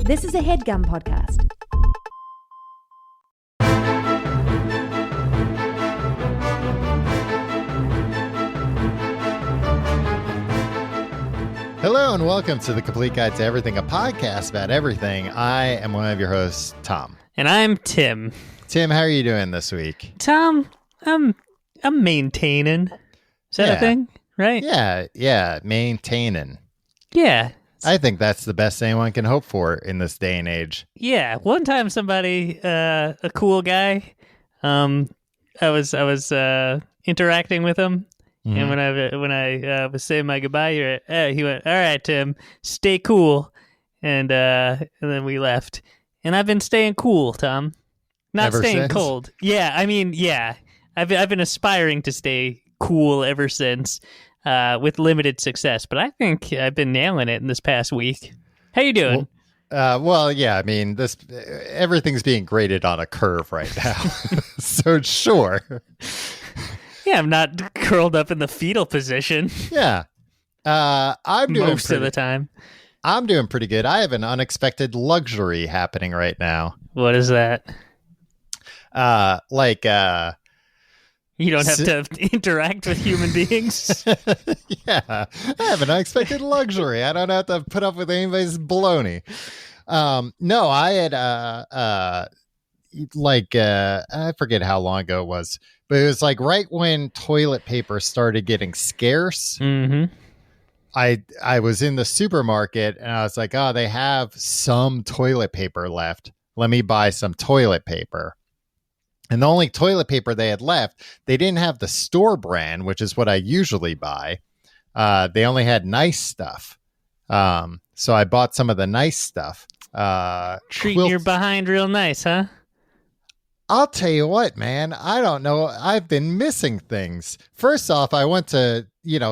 This is a HeadGum podcast. Hello and welcome to The Complete Guide to Everything, a podcast about everything. I am one of your hosts, Tom. And I'm Tim. Tim, how are you doing this week? Tom, I'm maintaining. Is that a thing? Right? Yeah, maintaining. Yeah. I think that's the best anyone can hope for in this day and age. Yeah. One time somebody, a cool guy, I was interacting with him. Mm-hmm. And when I was saying my goodbye, he went, "All right, Tim, stay cool," and then we left. And I've been staying cool, Tom, not ever staying since? cold. Yeah, I mean, yeah, I've been aspiring to stay cool ever since, with limited success. But I think I've been nailing it in this past week. How you doing? Well, yeah, I mean, everything's being graded on a curve right now, so sure. Yeah, I'm not curled up in the fetal position. Yeah. I'm doing most of the time. I'm doing pretty good. I have an unexpected luxury happening right now. What is that? You don't have to interact with human beings? Yeah. I have an unexpected luxury. I don't have to put up with anybody's baloney. No, I had I forget how long ago it was, but it was like right when toilet paper started getting scarce. Mm-hmm. I was in the supermarket and I was like, oh, they have some toilet paper left. Let me buy some toilet paper. And the only toilet paper they had left, they didn't have the store brand, which is what I usually buy. They only had nice stuff. So I bought some of the nice stuff. Treating your behind real nice, huh? I'll tell you what, man, I don't know. I've been missing things. First off, I went to,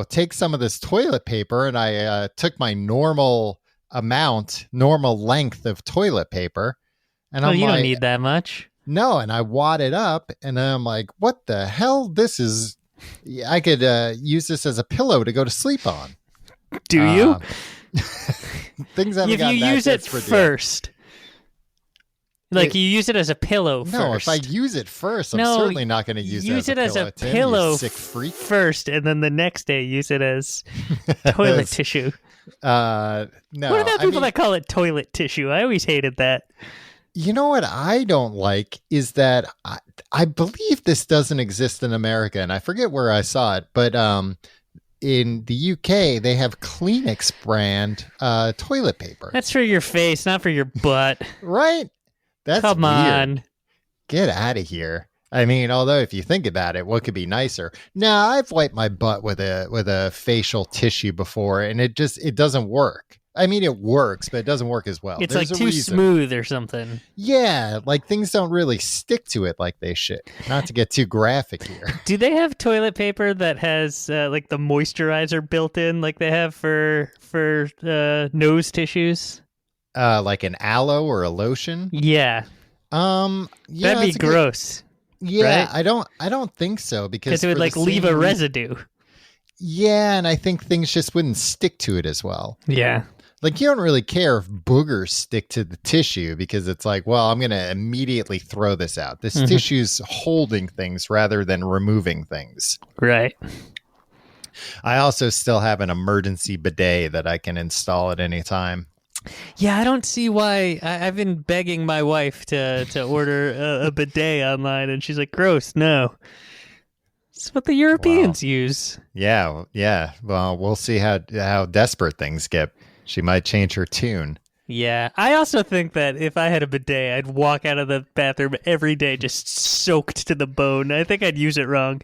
take some of this toilet paper and I took my normal length of toilet paper. And you don't need that much. No, and I wad it up and then I'm like, what the hell? I could use this as a pillow to go to sleep on. Do you? Things haven't if gotten you that use it first. You use it as a pillow first. No, if I use it first, I'm certainly not going to use it as a pillow. You sick freak. First, and then the next day use it as toilet tissue. No. What about people that call it toilet tissue? I always hated that. You know what I don't like is that I believe this doesn't exist in America, and I forget where I saw it, but in the UK, they have Kleenex brand toilet paper. That's for your face, not for your butt. Right? That's Come weird. on. Get out of here. I mean, although if you think about it, what could be nicer? Now, I've wiped my butt with a facial tissue before, and it doesn't work. I mean, it works, but it doesn't work as well. It's too smooth or something. Yeah, things don't really stick to it like they should. Not to get too graphic here. Do they have toilet paper that has the moisturizer built in, like they have for nose tissues? Like an aloe or a lotion? Yeah. Yeah, that'd be gross. Yeah, right? I don't think so because it would leave a residue. Yeah, and I think things just wouldn't stick to it as well. Yeah. You don't really care if boogers stick to the tissue because it's like, well, I'm going to immediately throw this out. This tissue's holding things rather than removing things. Right. I also still have an emergency bidet that I can install at any time. Yeah, I don't see why. I've been begging my wife to order a bidet online, and she's like, gross, no. It's what the Europeans use. Yeah. Well, we'll see how desperate things get. She might change her tune. Yeah. I also think that if I had a bidet, I'd walk out of the bathroom every day just soaked to the bone. I think I'd use it wrong.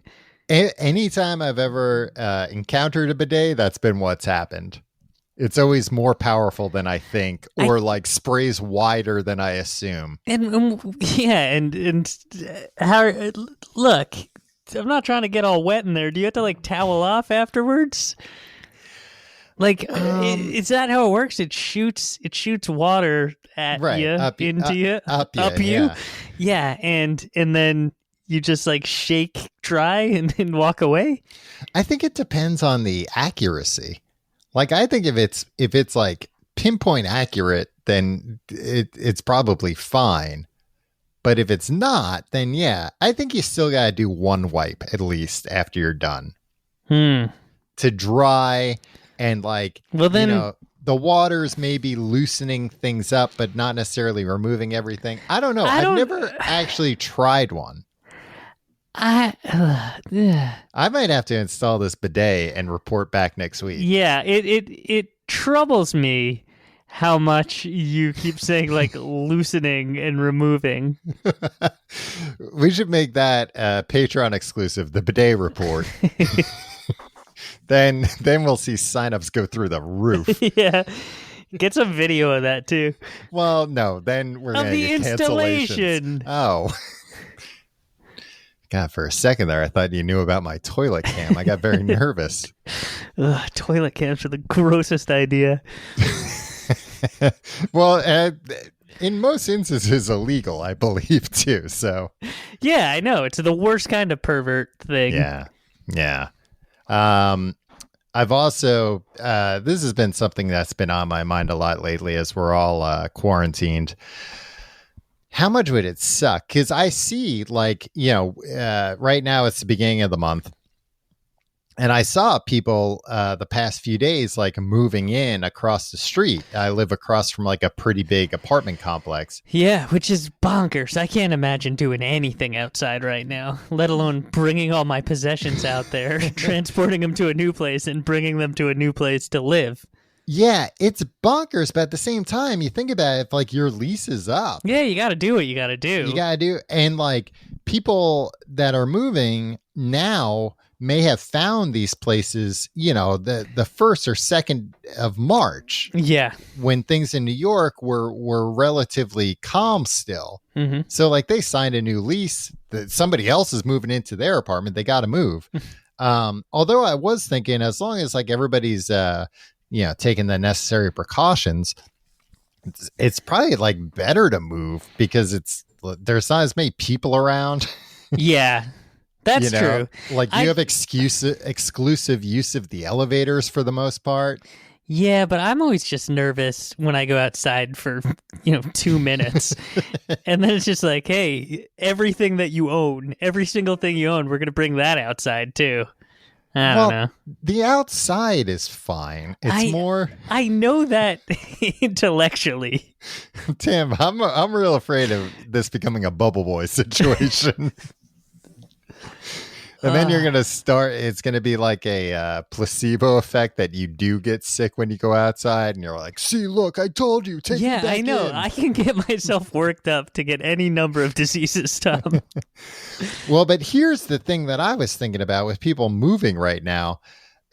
Anytime I've ever encountered a bidet, that's been what's happened. It's always more powerful than I think, or sprays wider than I assume. And how? Look, I'm not trying to get all wet in there. Do you have to towel off afterwards? Is that how it works? It shoots water at you, into you, up you. Yeah, and then you just shake dry and walk away. I think it depends on the accuracy. I think if it's pinpoint accurate, then it's probably fine. But if it's not, then yeah, I think you still got to do one wipe at least after you're done to dry and like, well, then, the water's maybe loosening things up, but not necessarily removing everything. I don't know. I've never actually tried one. I might have to install this bidet and report back next week. Yeah, it troubles me how much you keep saying like loosening and removing. We should make that Patreon exclusive, the bidet report. Then we'll see signups go through the roof. Yeah. Get some video of that too. Well, no, then we're going to get installation. Oh. God, for a second there, I thought you knew about my toilet cam. I got very nervous. Ugh, toilet cams are the grossest idea. Well, in most instances, illegal, I believe, too. So, yeah, I know. It's the worst kind of pervert thing. Yeah. I've also, this has been something that's been on my mind a lot lately as we're all quarantined. How much would it suck? Because I see, like, right now it's the beginning of the month. And I saw people the past few days, like, moving in across the street. I live across from, like, a pretty big apartment complex. Yeah, which is bonkers. I can't imagine doing anything outside right now, let alone bringing all my possessions out there, transporting them to a new place and bringing them to a new place to live. Yeah, it's bonkers, but at the same time, you think about it, if, like, your lease is up. Yeah, you got to do what you got to do. You got to do. And, like, people that are moving now may have found these places, the 1st or 2nd of March. Yeah. When things in New York were relatively calm still. Mm-hmm. So like they signed a new lease that somebody else is moving into their apartment. They got to move. Although I was thinking as long as like everybody's, taking the necessary precautions, it's probably like better to move because there's not as many people around. Yeah. That's true. Like you have exclusive use of the elevators for the most part. Yeah, but I'm always just nervous when I go outside for, 2 minutes. And then it's just like, hey, everything that you own, every single thing you own, we're going to bring that outside too. I don't know. The outside is fine. It's more. I know that intellectually. Tim, I'm real afraid of this becoming a Bubble Boy situation. And then you're going to start, it's going to be like a placebo effect that you do get sick when you go outside. And you're like, see, look, I told you. Take me back I know. in. I can get myself worked up to get any number of diseases, Tom. Well, but here's the thing that I was thinking about with people moving right now.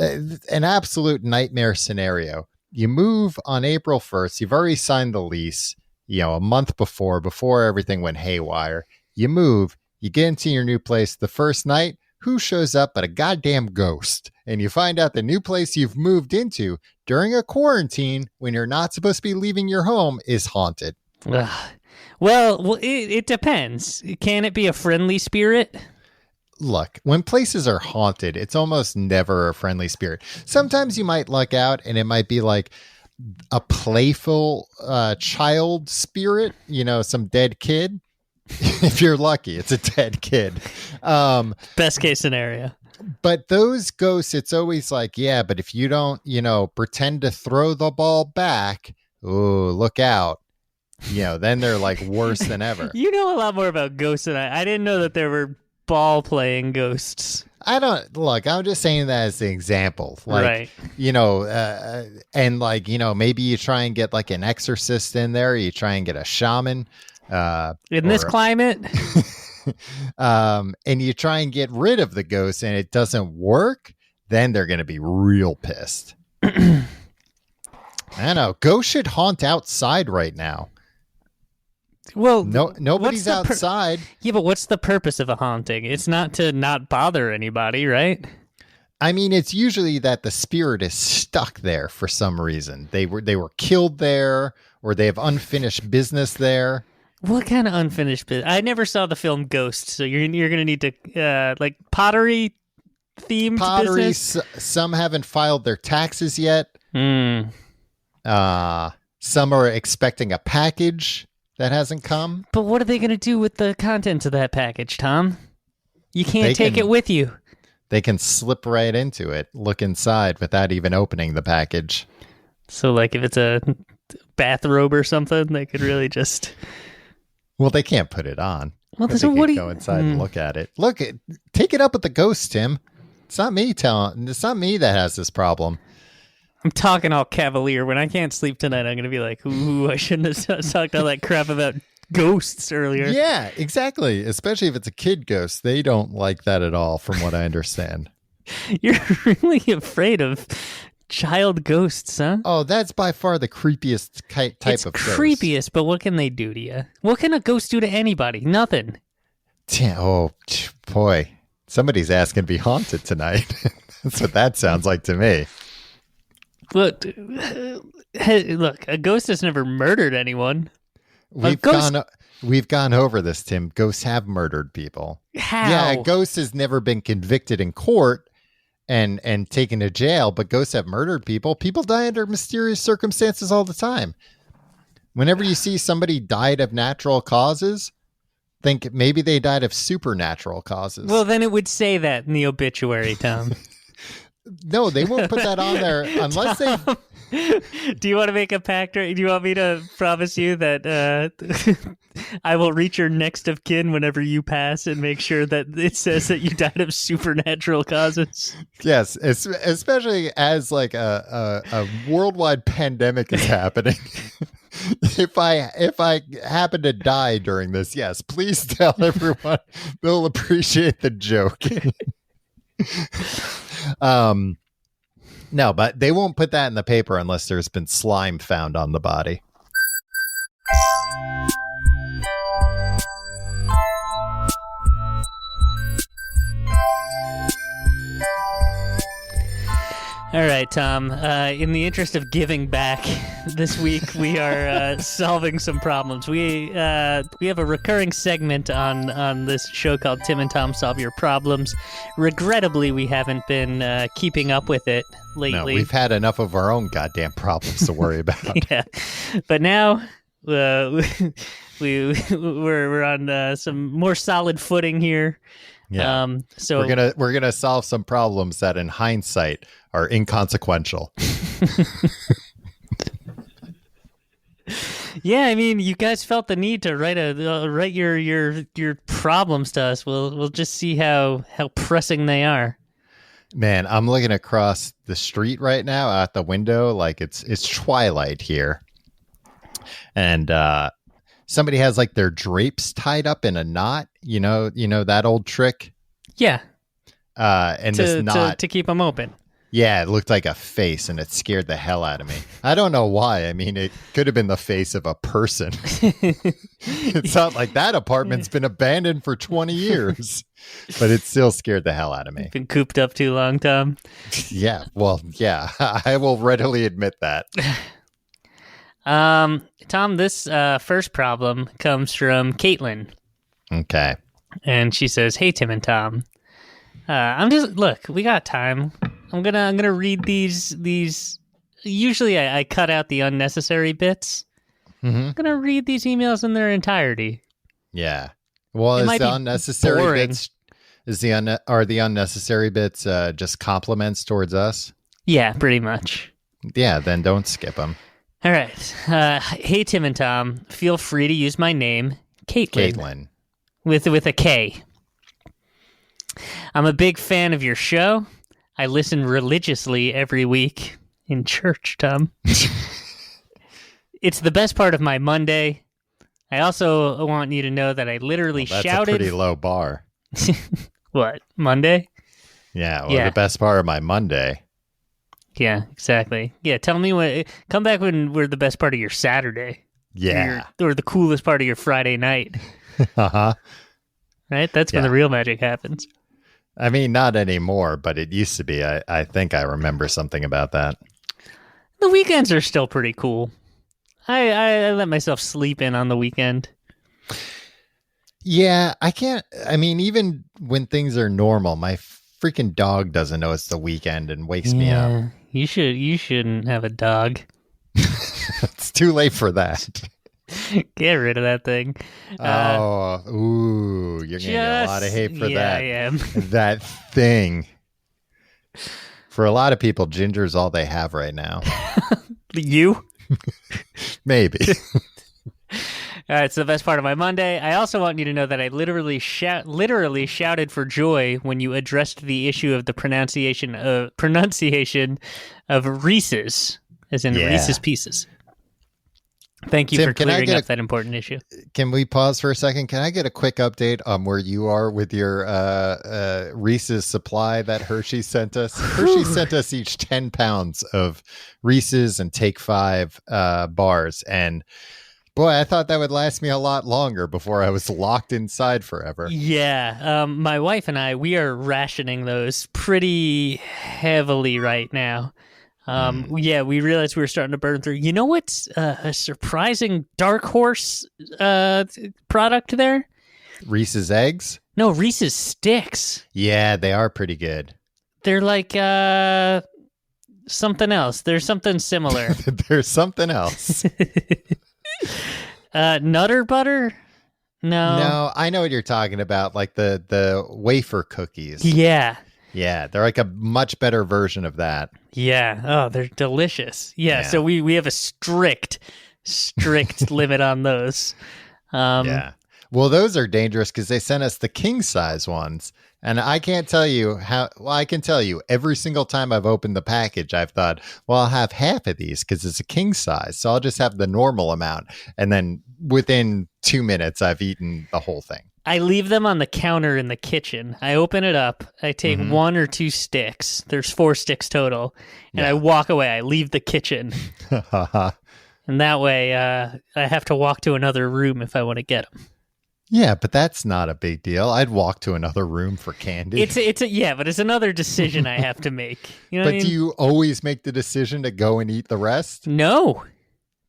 An absolute nightmare scenario. You move on April 1st. You've already signed the lease, a month before everything went haywire. You move, you get into your new place the first night. Who shows up but a goddamn ghost? And you find out the new place you've moved into during a quarantine when you're not supposed to be leaving your home is haunted. Well, it depends. Can it be a friendly spirit? Look, when places are haunted, it's almost never a friendly spirit. Sometimes you might luck out and it might be like a playful child spirit, some dead kid. If you're lucky, it's a dead kid. Best case scenario. But those ghosts, it's always like, yeah, but if you don't, pretend to throw the ball back, oh, look out. Then they're like worse than ever. You know a lot more about ghosts than I didn't know that there were ball playing ghosts. I'm just saying that as the example. Like, right. And like, maybe you try and get like an exorcist in there. You try and get a shaman. In this climate. And you try and get rid of the ghost and it doesn't work, then they're going to be real pissed. I don't know. Ghosts should haunt outside right now. Well, nobody's outside. Yeah, but what's the purpose of a haunting? It's not to not bother anybody, right? I mean, it's usually that the spirit is stuck there for some reason. They were killed there, or they have unfinished business there. What kind of unfinished business? I never saw the film Ghost, so you're going to need to like pottery themed business. Some haven't filed their taxes yet. Some are expecting a package that hasn't come. But what are they going to do with the contents of that package, Tom? You can't take it with you. They can slip right into it, look inside without even opening the package. So, like, if it's a bathrobe or something, they could really just... Well, they can't put it on. Well, they can go inside and look at it. Look, take it up with the ghost, Tim. It's not me that has this problem. I'm talking all cavalier. When I can't sleep tonight, I'm going to be like, ooh, I shouldn't have talked all that crap about ghosts earlier. Yeah, exactly. Especially if it's a kid ghost. They don't like that at all, from what I understand. You're really afraid of child ghosts, huh? Oh, that's by far the creepiest type of ghost. It's creepiest, but what can they do to you? What can a ghost do to anybody? Nothing. Oh, boy. Somebody's asking to be haunted tonight. That's what that sounds like to me. Look, a ghost has never murdered anyone. We've gone over this, Tim. Ghosts have murdered people. How? Yeah, a ghost has never been convicted in court and taken to jail, but ghosts have murdered people. People die under mysterious circumstances all the time. Whenever you see somebody died of natural causes, think maybe they died of supernatural causes. Well, then it would say that in the obituary, Tom. No, they won't put that on there unless they... Do you want to make a pact? Or do you want me to promise you that I will reach your next of kin whenever you pass and make sure that it says that you died of supernatural causes? Yes, especially as like a worldwide pandemic is happening. If I happen to die during this, yes, please tell everyone. They'll appreciate the joke. No, but they won't put that in the paper unless there's been slime found on the body. All right, Tom. In the interest of giving back, this week we are solving some problems. We have a recurring segment on this show called Tim and Tom Solve Your Problems. Regrettably, we haven't been keeping up with it lately. No, we've had enough of our own goddamn problems to worry about. Yeah, but now we're on some more solid footing here. Yeah. So we're gonna solve some problems that, in hindsight, are inconsequential. Yeah, I mean, you guys felt the need to write your problems to us. We'll just see how pressing they are. Man, I'm looking across the street right now out the window, like it's twilight here, and somebody has like their drapes tied up in a knot. You know that old trick. Yeah. And this knot to keep them open. Yeah, it looked like a face, and it scared the hell out of me. I don't know why. I mean, it could have been the face of a person. It's not like that apartment's been abandoned for 20 years, but it still scared the hell out of me. Been cooped up too long, Tom. Yeah, well, yeah, I will readily admit that. Tom, this first problem comes from Caitlin. Okay. And she says, "Hey, Tim and Tom. Look, we got time. I'm gonna read these. Usually I cut out the unnecessary bits. Mm-hmm. I'm gonna read these emails in their entirety. Yeah. Well, It might the be unnecessary boring. bits are the unnecessary bits just compliments towards us? Yeah, pretty much. Yeah, then don't skip them. All right. Hey, Tim and Tom. Feel free to use my name, Caitlin. With a K. I'm a big fan of your show. I listen religiously every week in church, Tom. It's the best part of my Monday. I also want you to know that I literally That's shouted. a pretty low bar. What, Monday? Yeah, well, Yeah. the best part of my Monday. Yeah, exactly. Yeah, tell me come back when we're the best part of your Saturday. Yeah. Or the coolest part of your Friday night. Uh-huh. Right? That's when Yeah. the real magic happens. I mean, not anymore, but it used to be. I think I remember something about that. The weekends are still pretty cool. I let myself sleep in on the weekend. Yeah, I can't. I mean, even when things are normal, my freaking dog doesn't know it's the weekend and wakes me up. You shouldn't have a dog. It's too late for that. Get rid of that thing. You're going to get a lot of hate for that. I am. That thing. For a lot of people, ginger's all they have right now. You? Maybe. All right, so the best part of my Monday. I also want you to know that I literally shouted for joy when you addressed the issue of the pronunciation of Reese's, as in Reese's Pieces. Thank you Tim, for clearing up that important issue. Can we pause for a second? Can I get a quick update on where you are with your Reese's supply that Hershey sent us? Hershey sent us each 10 pounds of Reese's and Take 5 bars. And boy, I thought that would last me a lot longer before I was locked inside forever. Yeah. My wife and we are rationing those pretty heavily right now. Yeah, we realized we were starting to burn through. You know what's a surprising dark horse product there? Reese's Eggs? No, Reese's Sticks. Yeah, they are pretty good. They're like something else. There's something similar. There's something else. Nutter butter? No, I know what you're talking about, like the wafer cookies. Yeah. Yeah, they're like a much better version of that. Yeah. Oh, they're delicious. Yeah. So we have a strict limit on those. Yeah. Well, those are dangerous because they sent us the king size ones. And I can't tell you I can tell you every single time I've opened the package, I've thought, well, I'll have half of these because it's a king size. So I'll just have the normal amount. And then within 2 minutes, I've eaten the whole thing. I leave them on the counter in the kitchen. I open it up. I take 1 or 2 sticks. There's 4 sticks total. And I walk away. I leave the kitchen. And that way, I have to walk to another room if I want to get them. Yeah, but that's not a big deal. I'd walk to another room for candy. But it's another decision I have to make. You know but what I mean? Do you always make the decision to go and eat the rest? No,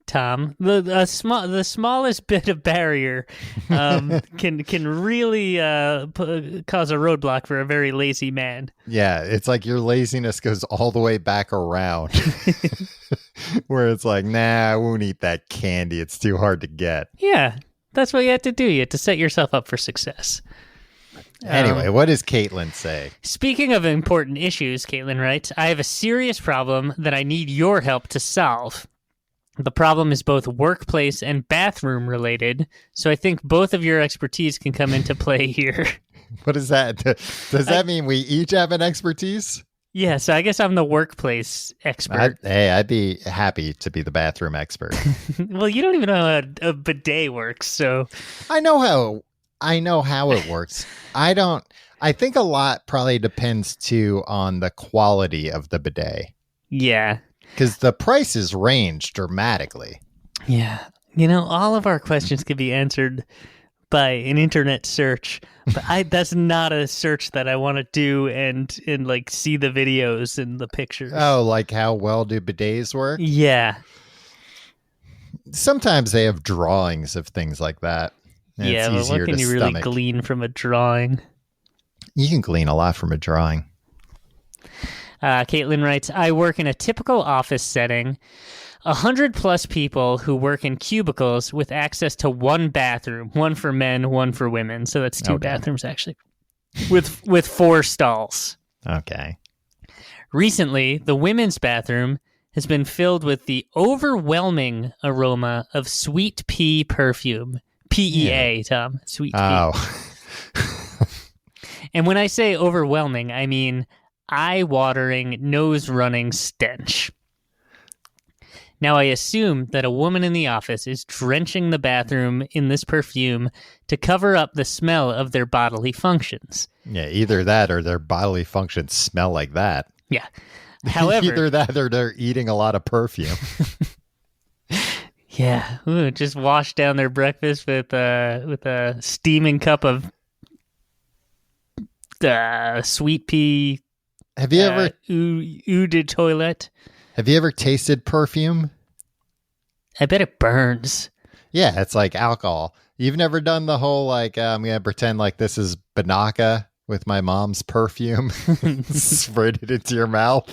Tom. The smallest bit of barrier can really cause a roadblock for a very lazy man. Yeah, it's like your laziness goes all the way back around. Where it's like, nah, I won't eat that candy. It's too hard to get. Yeah. That's what you have to do. You have to set yourself up for success. Anyway, what does Caitlin say? Speaking of important issues, Caitlin writes, I have a serious problem that I need your help to solve. The problem is both workplace and bathroom related, so I think both of your expertise can come into play here. What is that? Does that mean we each have an expertise? Yeah, so I guess I'm the workplace expert. I'd be happy to be the bathroom expert. Well, you don't even know how a bidet works, so I know how it works. I think a lot probably depends too on the quality of the bidet. Yeah. Because the prices range dramatically. Yeah. You know, all of our questions could be answered by an internet search, but that's not a search that I want to do and like see the videos and the pictures. Oh, like how well do bidets work? Yeah. Sometimes they have drawings of things like that. Yeah, but what can you really glean from a drawing? You can glean a lot from a drawing. Caitlin writes, I work in a typical office setting. 100+ people who work in cubicles with access to one bathroom, one for men, one for women. So that's 2 bathrooms, actually, with 4 stalls. Okay. Recently, the women's bathroom has been filled with the overwhelming aroma of sweet pea perfume. PEA, Tom. Sweet pea. Oh. And when I say overwhelming, I mean eye-watering, nose-running stench. Now, I assume that a woman in the office is drenching the bathroom in this perfume to cover up the smell of their bodily functions. Yeah, either that or their bodily functions smell like that. Yeah. However, either that or they're eating a lot of perfume. Yeah. Ooh, just wash down their breakfast with a steaming cup of sweet pea. Have you ever eau de toilette? Have you ever tasted perfume? I bet it burns. Yeah, it's like alcohol. You've never done the whole like I'm gonna pretend like this is Banaka with my mom's perfume, sprayed it into your mouth.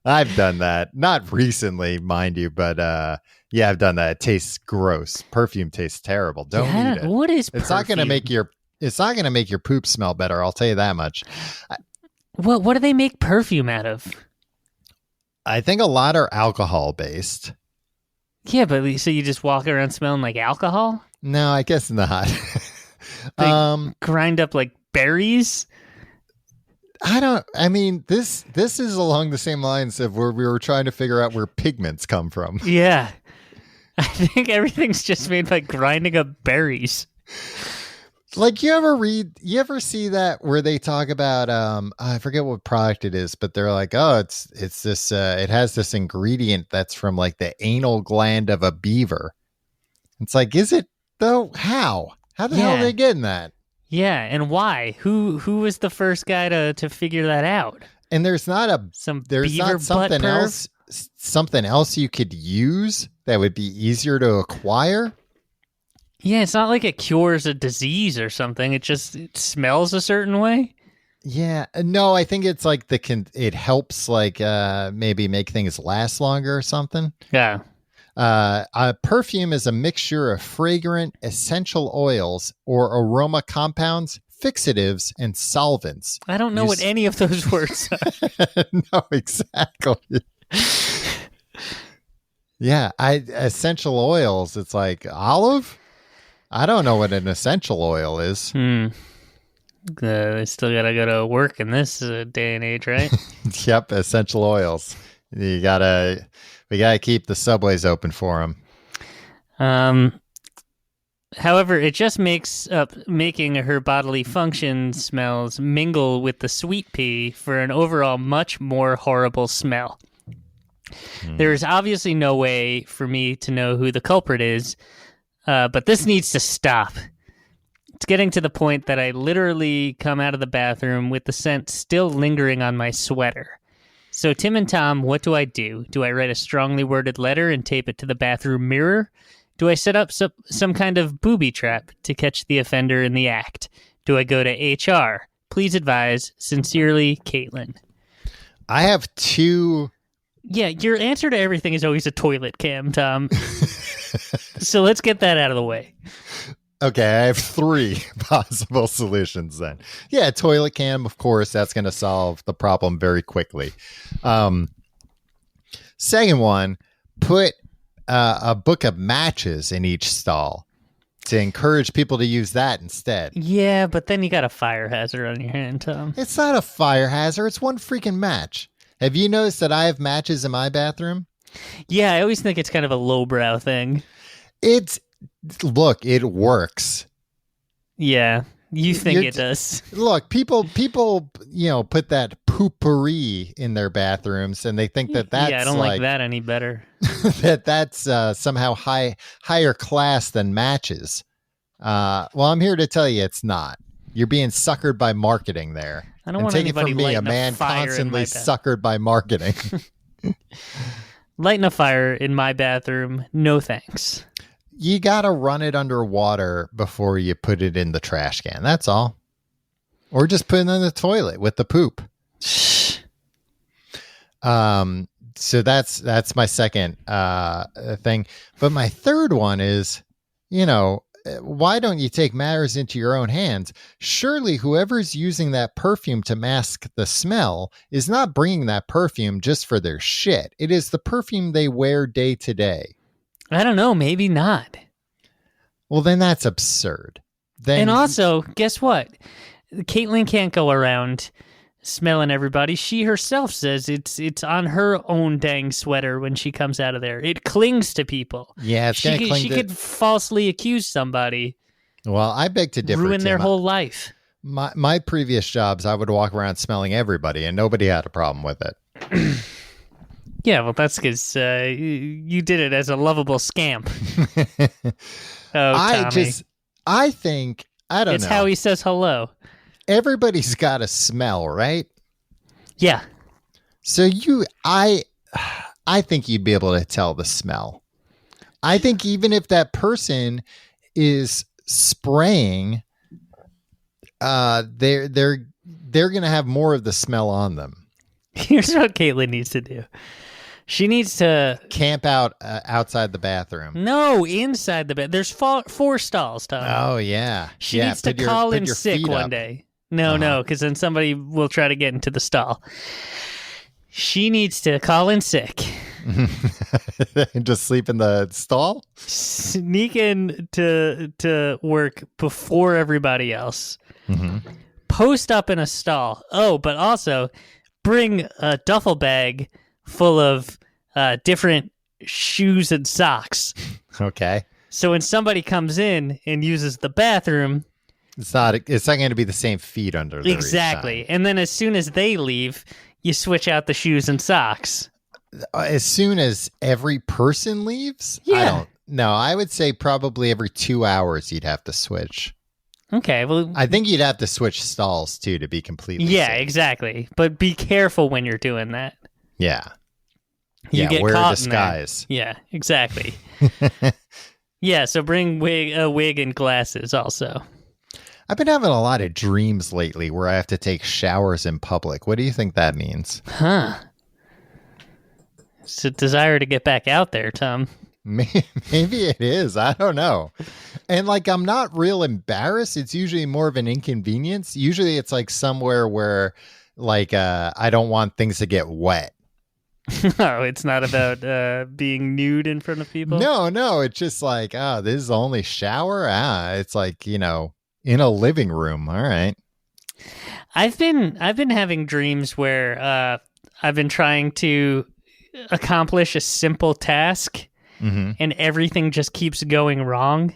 I've done that. Not recently, mind you, but yeah, I've done that. It tastes gross. Perfume tastes terrible. Don't eat it. What is It's perfume? not going to make your it's not going to make your poop smell better. I'll tell you that much. What do they make perfume out of? I think a lot are alcohol based. Yeah, but so you just walk around smelling like alcohol? No, I guess not. They grind up like berries? I mean, this is along the same lines of where we were trying to figure out where pigments come from. Yeah. I think everything's just made by grinding up berries. Like, you ever see that where they talk about, I forget what product it is, but they're like, oh, it's this, it has this ingredient that's from like the anal gland of a beaver. It's like, is it though? How the hell are they getting that? Yeah. And why? Who was the first guy to figure that out? And there's not beaver something butt perv? something else you could use that would be easier to acquire. Yeah, it's not like it cures a disease or something. It smells a certain way. Yeah, no, I think it's like it helps like maybe make things last longer or something. Yeah. A perfume is a mixture of fragrant essential oils or aroma compounds, fixatives, and solvents. I don't know what any of those words are. No, exactly. Yeah, essential oils. It's like olive. I don't know what an essential oil is. I still gotta go to work in this day and age, right? Yep, essential oils. We gotta keep the subways open for them. However, it just makes up making her bodily function smells mingle with the sweet pea for an overall much more horrible smell. There is obviously no way for me to know who the culprit is, but this needs to stop. It's getting to the point that I literally come out of the bathroom with the scent still lingering on my sweater. So, Tim and Tom, what do I do? Do I write a strongly worded letter and tape it to the bathroom mirror? Do I set up some kind of booby trap to catch the offender in the act? Do I go to HR? Please advise. Sincerely, Caitlin. I have two. Yeah, your answer to everything is always a toilet cam, Tom. So let's get that out of the way. Okay, I have three possible solutions then. Yeah, toilet cam, of course, that's going to solve the problem very quickly. Second one, put a book of matches in each stall to encourage people to use that instead. Yeah, but then you got a fire hazard on your hand, Tom. It's not a fire hazard. It's one freaking match. Have you noticed that I have matches in my bathroom? Yeah, I always think it's kind of a lowbrow thing. Look, it works. Yeah, you think it does. Look, people, put that poopery in their bathrooms, and they think that's I don't like that any better. that's somehow higher class than matches. Well, I'm here to tell you it's not. You're being suckered by marketing there. I don't want take anybody it from me, a lighting man constantly suckered by marketing. Lighting a fire in my bathroom, no thanks. You got to run it under water before you put it in the trash can. That's all. Or just put it in the toilet with the poop. So that's my second thing. But my third one is, why don't you take matters into your own hands? Surely whoever's using that perfume to mask the smell is not bringing that perfume just for their shit. It is the perfume they wear day to day. I don't know. Maybe not. Well, then that's absurd. And also, guess what? Caitlin can't go around smelling everybody. She herself says it's on her own dang sweater when she comes out of there. It clings to people. Yeah, it's going to cling. She could falsely accuse somebody. Well, I beg to differ. Ruin their whole life. My previous jobs, I would walk around smelling everybody, and nobody had a problem with it. Yeah, well, that's because you did it as a lovable scamp. Tommy. I think, I don't know. It's how he says hello. Everybody's got a smell, right? Yeah. So I think you'd be able to tell the smell. I think even if that person is spraying, they're going to have more of the smell on them. Here's what Caitlin needs to do. She needs to camp out outside the bathroom. No, inside the bed. There's 4 stalls, Tom. Oh, yeah. She needs to call in sick one day. No, because then somebody will try to get into the stall. She needs to call in sick. Just sleep in the stall? Sneak in to work before everybody else. Mm-hmm. Post up in a stall. Oh, but also bring a duffel bag full of different shoes and socks. Okay. So when somebody comes in and uses the bathroom, it's not going to be the same feet under there. Exactly. And then as soon as they leave, you switch out the shoes and socks. As soon as every person leaves? Yeah. I would say probably every 2 hours you'd have to switch. Okay, well, I think you'd have to switch stalls too to be completely safe. Exactly. But be careful when you're doing that. Yeah. You get wear caught a disguise. Yeah, exactly. Yeah, so bring a wig and glasses also. I've been having a lot of dreams lately where I have to take showers in public. What do you think that means? Huh. It's a desire to get back out there, Tom. Maybe it is. I don't know. And I'm not real embarrassed. It's usually more of an inconvenience. Usually it's somewhere where I don't want things to get wet. Oh, it's not about being nude in front of people? No. It's just this is the only shower? It's in a living room. All right. I've been having dreams where I've been trying to accomplish a simple task, and everything just keeps going wrong.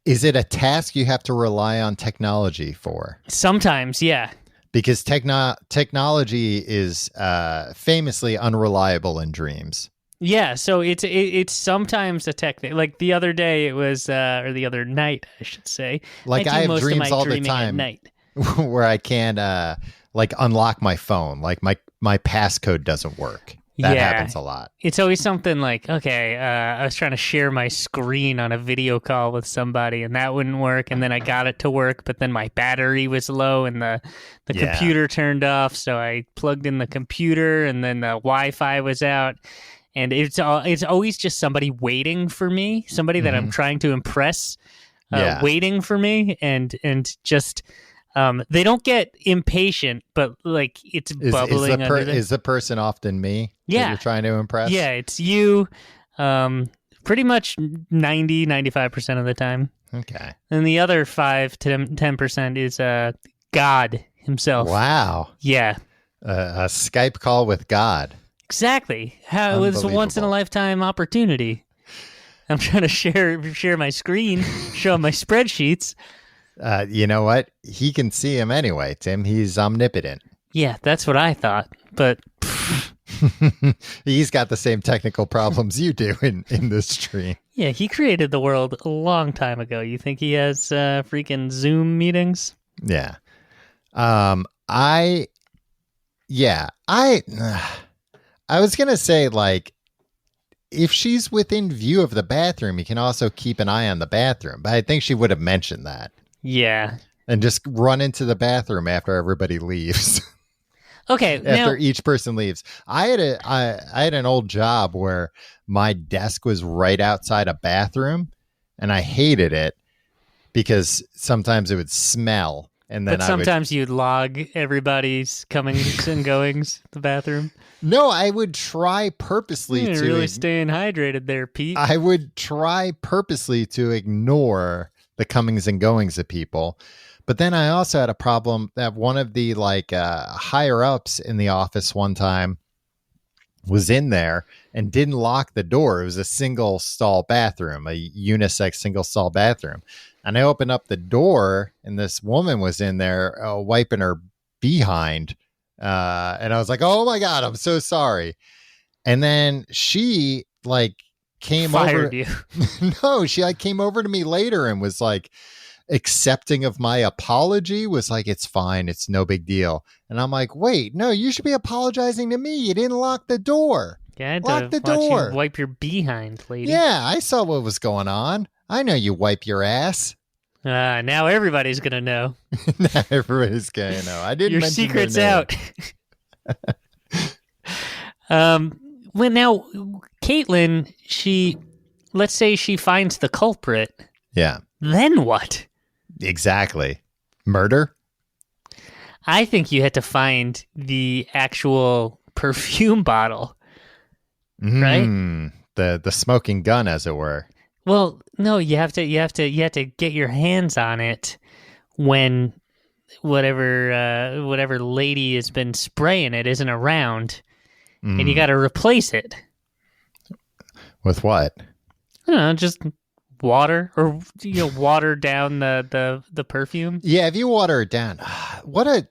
Is it a task you have to rely on technology for? Sometimes, yeah. Because technology is famously unreliable in dreams. Yeah, so it's sometimes a technique. Like the other day, it was, or the other night, I should say. I have dreams all the time at night. where I can't unlock my phone. My passcode doesn't work. That happens a lot. It's always something okay, I was trying to share my screen on a video call with somebody, and that wouldn't work. And then I got it to work, but then my battery was low, and the computer turned off. So I plugged in the computer, and then the Wi-Fi was out. And it's always just somebody waiting for me, somebody that I'm trying to impress, waiting for me, and just. They don't get impatient, but it's bubbling under them. Is the person often me? Yeah. That you're trying to impress? Yeah, it's you. Pretty much 90-95% of the time. Okay. And the other 5 to 10% is God himself. Wow. Yeah. A Skype call with God. Exactly. How it was a once in a lifetime opportunity. I'm trying to share my screen, show my spreadsheets. You know what? He can see him anyway, Tim. He's omnipotent. Yeah, that's what I thought. But he's got the same technical problems you do in this dream. Yeah, he created the world a long time ago. You think he has freaking Zoom meetings? Yeah. I was going to say, if she's within view of the bathroom, you can also keep an eye on the bathroom. But I think she would have mentioned that. Yeah. And just run into the bathroom after everybody leaves. Okay. After each person leaves. I had an old job where my desk was right outside a bathroom, and I hated it because sometimes it would smell. And then sometimes you'd log everybody's comings and goings to the bathroom. No, I would try purposely You're to really staying hydrated there, Pete. I would try purposely to ignore the comings and goings of people. But then I also had a problem that one of the higher ups in the office one time was in there and didn't lock the door. It was a single stall bathroom, a unisex single stall bathroom. And I opened up the door, and this woman was in there wiping her behind. And I was like, oh my God, I'm so sorry. And then she came Fired over. You. No, she came over to me later and was accepting of my apology, was it's fine. It's no big deal. And I'm like, wait, no, you should be apologizing to me. You didn't lock the door. Yeah, I had lock to the watch door. You wipe your behind, lady. Yeah, I saw what was going on. I know you wipe your ass. Now everybody's going to know. Now everybody's going to know. I didn't your mention secret's their name. out. Well, now, Caitlin, let's say she finds the culprit. Yeah. Then what? Exactly. Murder? I think you had to find the actual perfume bottle, right? The smoking gun, as it were. Well, no, you have to get your hands on it when whatever lady has been spraying it isn't around, and you got to replace it. With what? I don't know, just water, or water down the perfume. Yeah, if you water it down, honestly,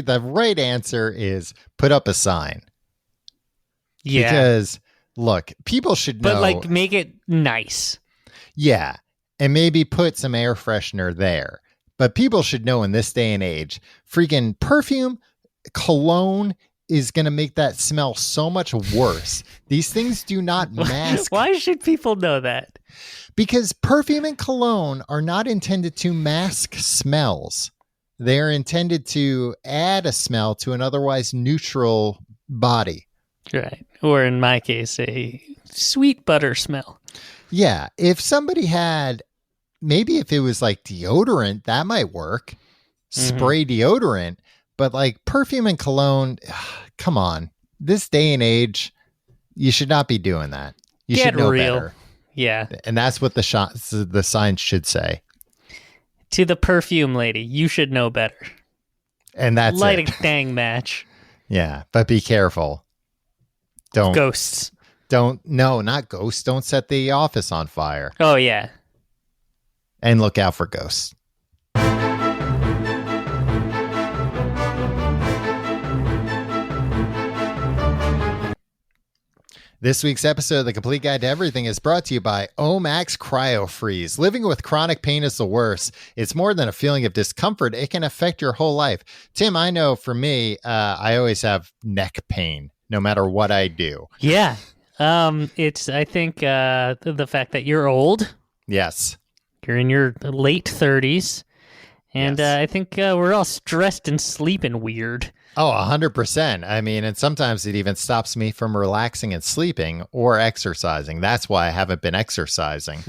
the right answer is put up a sign. Yeah. Because, look, people should know. But, make it nice. Yeah, and maybe put some air freshener there. But people should know in this day and age, freaking perfume, cologne is going to make that smell so much worse. These things do not mask. Why should people know that? Because perfume and cologne are not intended to mask smells. They are intended to add a smell to an otherwise neutral body. Right. Or in my case, a sweet butter smell. Yeah. If somebody had, maybe if it was like deodorant, that might work. Spray deodorant. But like perfume and cologne, come on. This day and age, you should not be doing that. You Get should know real. better. Yeah. And that's what the sign should say. To the perfume lady, you should know better. And that's Light it. a dang match. Yeah, but be careful. Don't Ghosts. No, not ghosts. Don't set the office on fire. Oh, yeah. And look out for ghosts. This week's episode of The Complete Guide to Everything is brought to you by Omax CryoFreeze. Living with chronic pain is the worst. It's more than a feeling of discomfort. It can affect your whole life. Tim, I know for me, I always have neck pain, no matter what I do. Yeah. It's, I think, the fact that you're old. Yes. You're in your late 30s. And Yes. I think we're all stressed and sleeping weird. Oh, 100%. I mean, and sometimes it even stops me from relaxing and sleeping or exercising. That's why I haven't been exercising.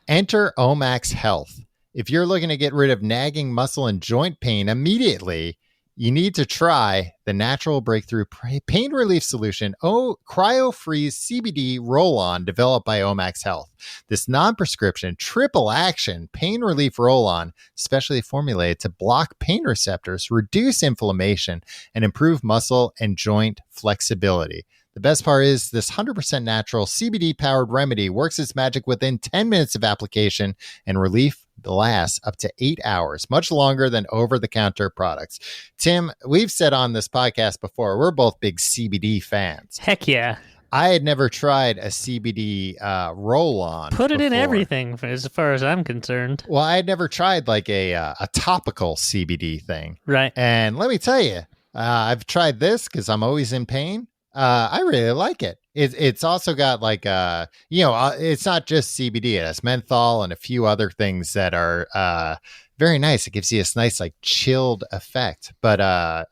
Enter Omax Health. If you're looking to get rid of nagging muscle and joint pain immediately, you need to try the natural breakthrough pain relief solution, CryoFreeze CBD Roll-On, developed by Omax Health. This non-prescription triple action pain relief roll-on, specially formulated to block pain receptors, reduce inflammation, and improve muscle and joint flexibility. The best part is this 100% natural CBD-powered remedy works its magic within 10 minutes of application, and relief lasts up to 8 hours, much longer than over-the-counter products. Tim, we've said on this podcast before, we're both big CBD fans. Heck yeah. I had never tried a CBD roll-on. Put it in before. everything, as far as I'm concerned. Well, I had never tried like a topical CBD thing. Right. And let me tell you, I've tried this because I'm always in pain. I really like it. It's also got like, it's not just CBD. It has menthol and a few other things that are very nice. It gives you this nice, like, chilled effect. But I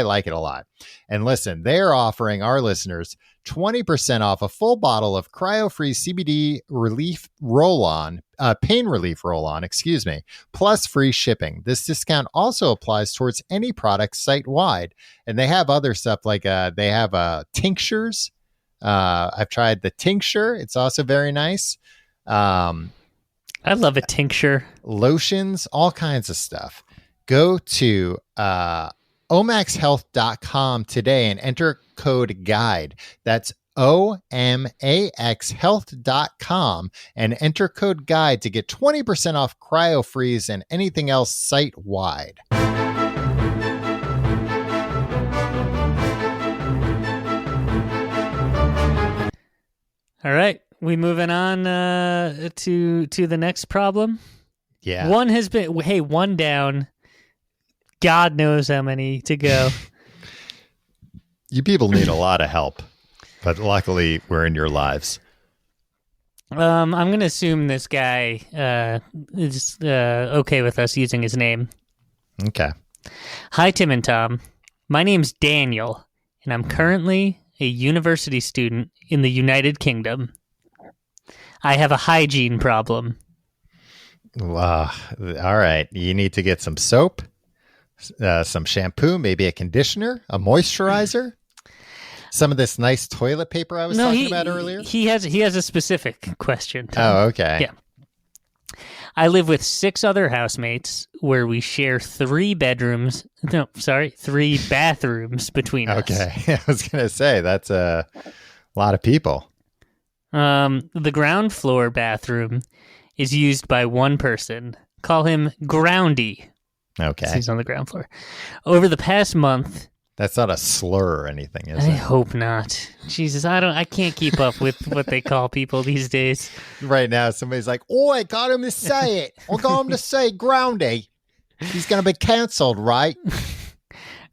like it a lot. And listen, they're offering our listeners 20% off a full bottle of cryo-free CBD relief roll-on, pain relief roll-on, plus free shipping. This discount also applies towards any product site-wide. And they have other stuff like they have tinctures. I've tried the tincture. It's also very nice. I love a tincture. Lotions, all kinds of stuff. Go to omaxhealth.com today and enter code GUIDE. That's omaxhealth.com and enter code GUIDE to get 20% off CryoFreeze and anything else site-wide. All right. We moving on to the next problem. Yeah. One down. God knows how many to go. You people need a lot of help, but luckily we're in your lives. I'm going to assume this guy is okay with us using his name. Okay. Hi, Tim and Tom. My name's Daniel, and I'm currently a university student in the United Kingdom. I have a hygiene problem. All right. You need to get some soap, some shampoo, maybe a conditioner, a moisturizer, some of this nice toilet paper I was talking about earlier. He has a specific question, Tom. Oh, okay. Yeah. I live with 6 other housemates where we share 3 bathrooms between us. Okay. I was going to say, that's a lot of people. The ground floor bathroom is used by one person. Call him Groundy. Okay. He's on the ground floor. Over the past month... That's not a slur or anything, is it? I hope not. Jesus, I can't keep up with what they call people these days. Right now, somebody's like, "Oh, I got him to say it. I got him to say groundy. He's going to be canceled, right?"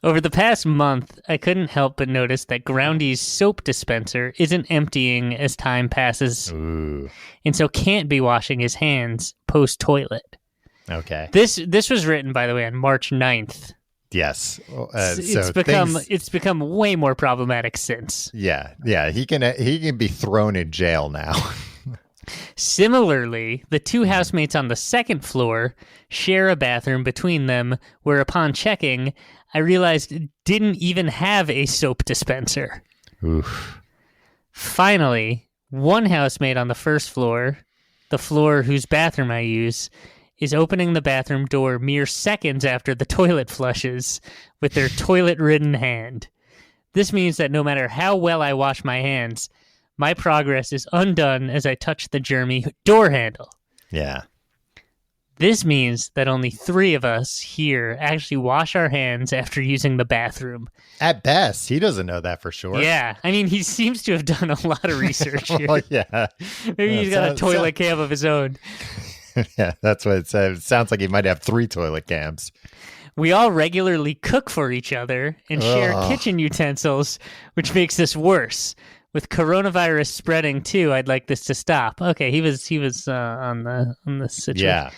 Over the past month, I couldn't help but notice that Groundy's soap dispenser isn't emptying as time passes. Ooh. And so can't be washing his hands post-toilet. Okay. This was written, by the way, on March 9th. Yes. It's become way more problematic since. Yeah. He can be thrown in jail now. Similarly, the 2 housemates on the second floor share a bathroom between them, where upon checking, I realized it didn't even have a soap dispenser. Oof. Finally, one housemate on the first floor, the floor whose bathroom I use, is opening the bathroom door mere seconds after the toilet flushes with their toilet-ridden hand. This means that no matter how well I wash my hands, my progress is undone as I touch the germy door handle. Yeah. This means that only 3 of us here actually wash our hands after using the bathroom. At best, he doesn't know that for sure. Yeah. I mean, he seems to have done a lot of research here. Oh, yeah. Maybe he's got a toilet cam of his own. Yeah, that's what it says. It sounds like he might have 3 toilet cams. We all regularly cook for each other and share kitchen utensils, which makes this worse. With coronavirus spreading too, I'd like this to stop. Okay, he was on the situation. Yeah.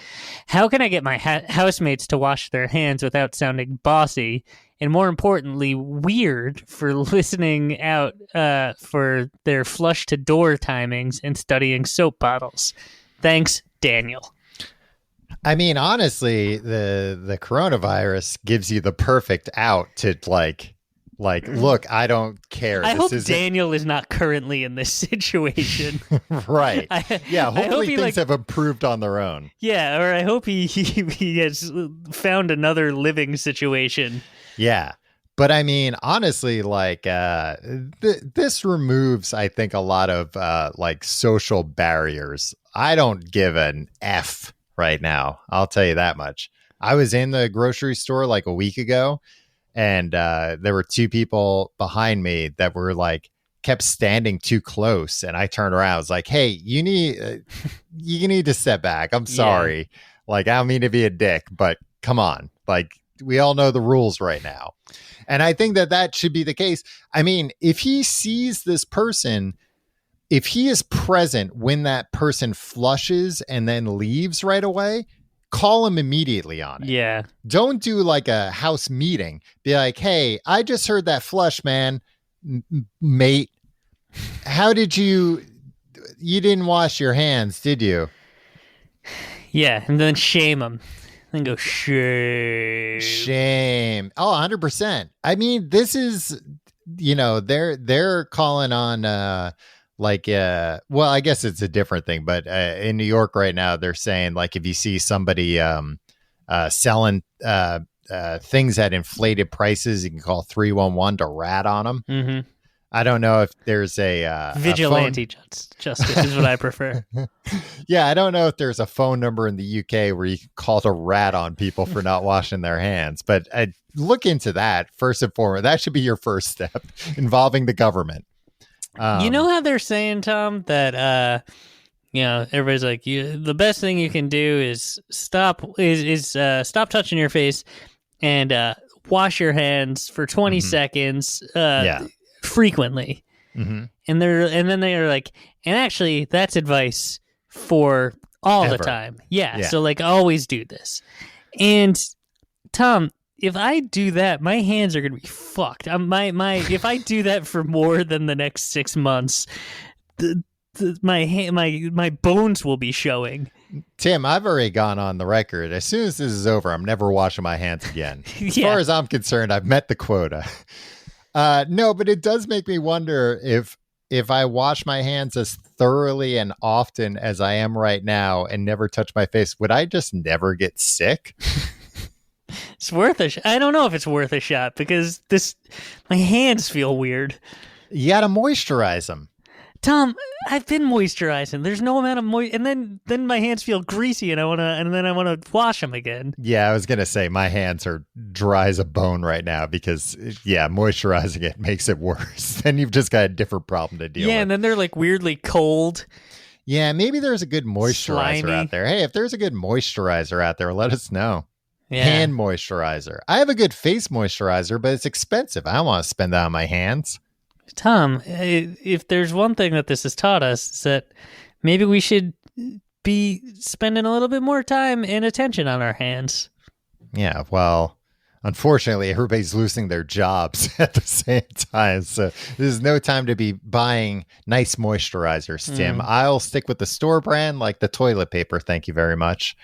How can I get my housemates to wash their hands without sounding bossy, and more importantly, weird for listening out for their flush to door timings and studying soap bottles? Thanks, Daniel. I mean, honestly, the coronavirus gives you the perfect out to like, look, I don't care. I hope Daniel is not currently in this situation. Right. Hopefully things have improved on their own. Yeah, or I hope he has found another living situation. Yeah. But I mean, honestly, this removes, I think, a lot of social barriers. I don't give an F right now. I'll tell you that much. I was in the grocery store like a week ago, and there were 2 people behind me that were kept standing too close. And I turned around. I was like, "Hey, you need to step back. I'm sorry. Yeah. I don't mean to be a dick, but come on. We all know the rules right now." And I think that should be the case. I mean, if he sees this person, if he is present when that person flushes and then leaves right away, call him immediately on it. Yeah. Don't do a house meeting. Be like, "Hey, I just heard that flush, man. Mate, how did you didn't wash your hands, did you?" Yeah, and then shame him. Then go, shame. Shame. Oh, 100%. I mean, this is, they're calling on, well, I guess it's a different thing, but in New York right now, they're saying, if you see somebody selling things at inflated prices, you can call 311 to rat on them. Mm-hmm. I don't know if there's a vigilante justice is what I prefer. Yeah, I don't know if there's a phone number in the UK where you can call to rat on people for not washing their hands, but look into that first and foremost. That should be your first step, involving the government. You know how they're saying, Tom, that everybody's like, the best thing you can do is stop touching your face and wash your hands for 20 seconds. Frequently. Mm-hmm. And then they're like, and actually that's advice for all the time. Yeah. So always do this. And Tom, if I do that, my hands are gonna be fucked. If I do that for more than the next 6 months, my bones will be showing. Tim, I've already gone on the record. As soon as this is over, I'm never washing my hands again. As Yeah. far as I'm concerned, I've met the quota. No, but it does make me wonder if I wash my hands as thoroughly and often as I am right now and never touch my face, would I just never get sick? It's worth a shot. I don't know if it's worth a shot because my hands feel weird. You got to moisturize them. Tom, I've been moisturizing. There's no amount of and then my hands feel greasy, and then I wanna wash them again. Yeah, I was gonna say my hands are dry as a bone right now because moisturizing it makes it worse. Then you've just got a different problem to deal with. Yeah, and then they're like weirdly cold. Yeah, maybe there's a good moisturizer Slimy. out there. Hey, if there's a good moisturizer out there, let us know. Yeah. Hand moisturizer. I have a good face moisturizer, but it's expensive. I don't want to spend that on my hands. Tom, if there's one thing that this has taught us, is that maybe we should be spending a little bit more time and attention on our hands. Yeah, well, unfortunately, everybody's losing their jobs at the same time. So this is no time to be buying nice moisturizers, Tim. I'll stick with the store brand, like the toilet paper. Thank you very much.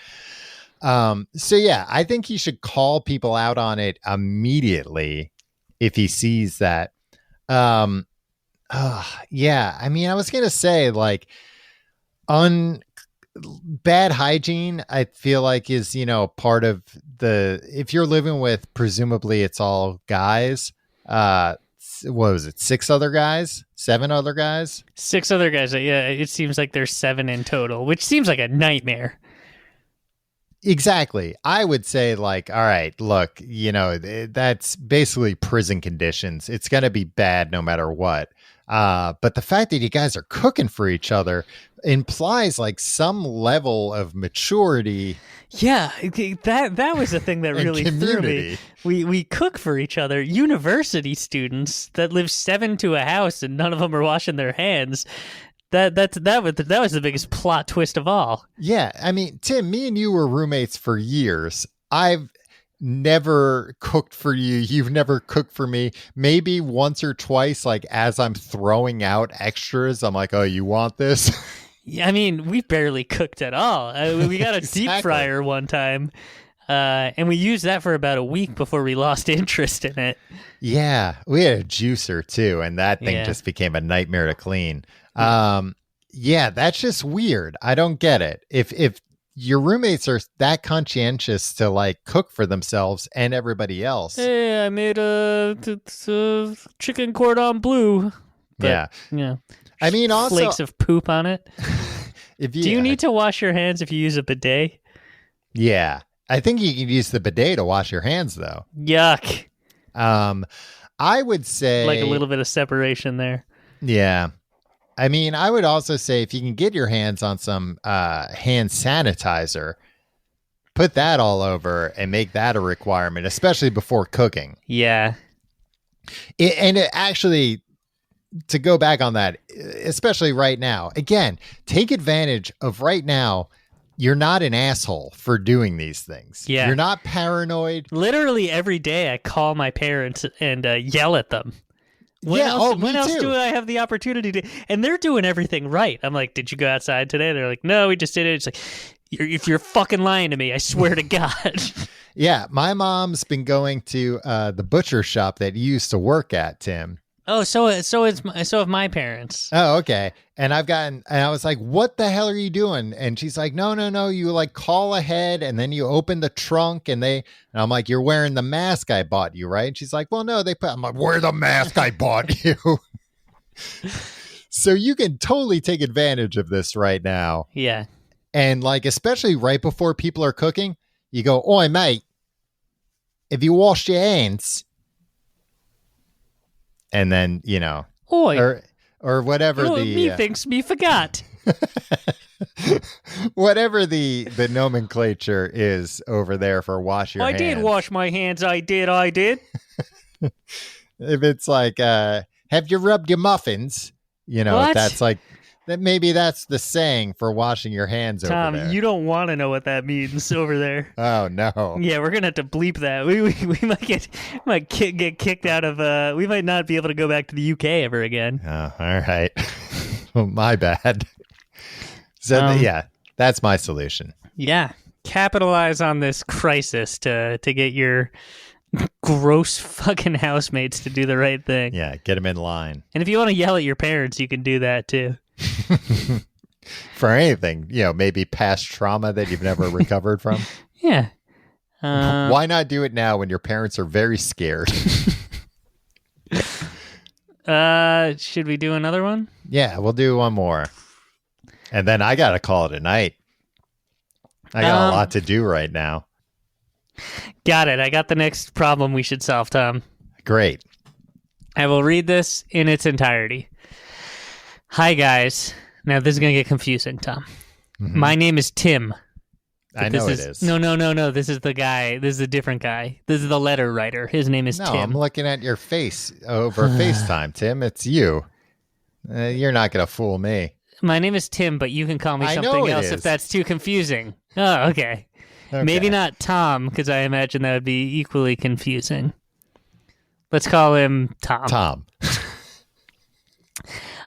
So yeah, I think he should call people out on it immediately if he sees that. Yeah, I mean, I was going to say like bad hygiene, I feel like is, part of if you're living with, presumably it's all guys, what was it? 6 other guys, 7 other guys, 6 other guys. Yeah. It seems like there's 7 in total, which seems like a nightmare. Exactly. I would say like, all right, look, that's basically prison conditions. It's going to be bad no matter what. But the fact that you guys are cooking for each other implies like some level of maturity. Yeah, that was the thing that really threw me. We cook for each other. University students that live 7 to a house and none of them are washing their hands. That was the biggest plot twist of all. Yeah, I mean, Tim, me and you were roommates for years. I've never cooked for you. You've never cooked for me. Maybe once or twice, like as I'm throwing out extras, I'm like, "Oh, you want this?" Yeah, I mean, we barely cooked at all. We got a Exactly. deep fryer one time, and we used that for about a week before we lost interest in it. Yeah, we had a juicer too, and that thing just became a nightmare to clean. Yeah, that's just weird. I don't get it. If your roommates are that conscientious to like cook for themselves and everybody else. Hey, I made a chicken cordon bleu. But, yeah. I mean, also flakes of poop on it. Do you need to wash your hands if you use a bidet? Yeah. I think you can use the bidet to wash your hands though. Yuck. I would say like a little bit of separation there. Yeah. I mean, I would also say if you can get your hands on some hand sanitizer, put that all over and make that a requirement, especially before cooking. Yeah. Actually, to go back on that, especially right now, again, take advantage of right now. You're not an asshole for doing these things. Yeah. You're not paranoid. Literally every day I call my parents and yell at them. When else do I have the opportunity to? And they're doing everything right. I'm like, did you go outside today? They're like, no, we just did it. It's like, if you're fucking lying to me, I swear to God. Yeah, my mom's been going to the butcher shop that you used to work at, Tim. Oh, so have my parents. Oh, okay. And I was like, what the hell are you doing? And she's like, no. You like call ahead and then you open the trunk and I'm like, you're wearing the mask I bought you, right? And she's like, well, no, I'm like, wear the mask I bought you. So you can totally take advantage of this right now. Yeah. And like, especially right before people are cooking, you go, oi, mate, if you wash your hands, and then, Oi. or whatever me thinks me forgot. Whatever the nomenclature is over there for wash your hands. I did wash my hands. I did. If it's like, have you rubbed your muffins? What? That's like, That maybe that's the saying for washing your hands over there. Tom, you don't want to know what that means over there. Oh no. Yeah, we're gonna have to bleep that. We might get kicked out of. We might not be able to go back to the UK ever again. Oh, all right. Well, my bad. So yeah, that's my solution. Yeah, capitalize on this crisis to get your gross fucking housemates to do the right thing. Yeah, get them in line. And if you want to yell at your parents, you can do that too. For anything, maybe past trauma that you've never recovered from. Yeah. Why not do it now when your parents are very scared? Should we do another one? Yeah, we'll do one more. And then I got to call it a night. I got a lot to do right now. Got it. I got the next problem we should solve, Tom. Great. I will read this in its entirety. Hi, guys. Now, this is going to get confusing, Tom. Mm-hmm. My name is Tim. I know it is. No. This is the guy. This is a different guy. This is the letter writer. His name is Tim. I'm looking at your face over FaceTime, Tim. It's you. You're not going to fool me. My name is Tim, but you can call me something else if that's too confusing. Oh, okay. Maybe not Tom, because I imagine that would be equally confusing. Let's call him Tom. Tom.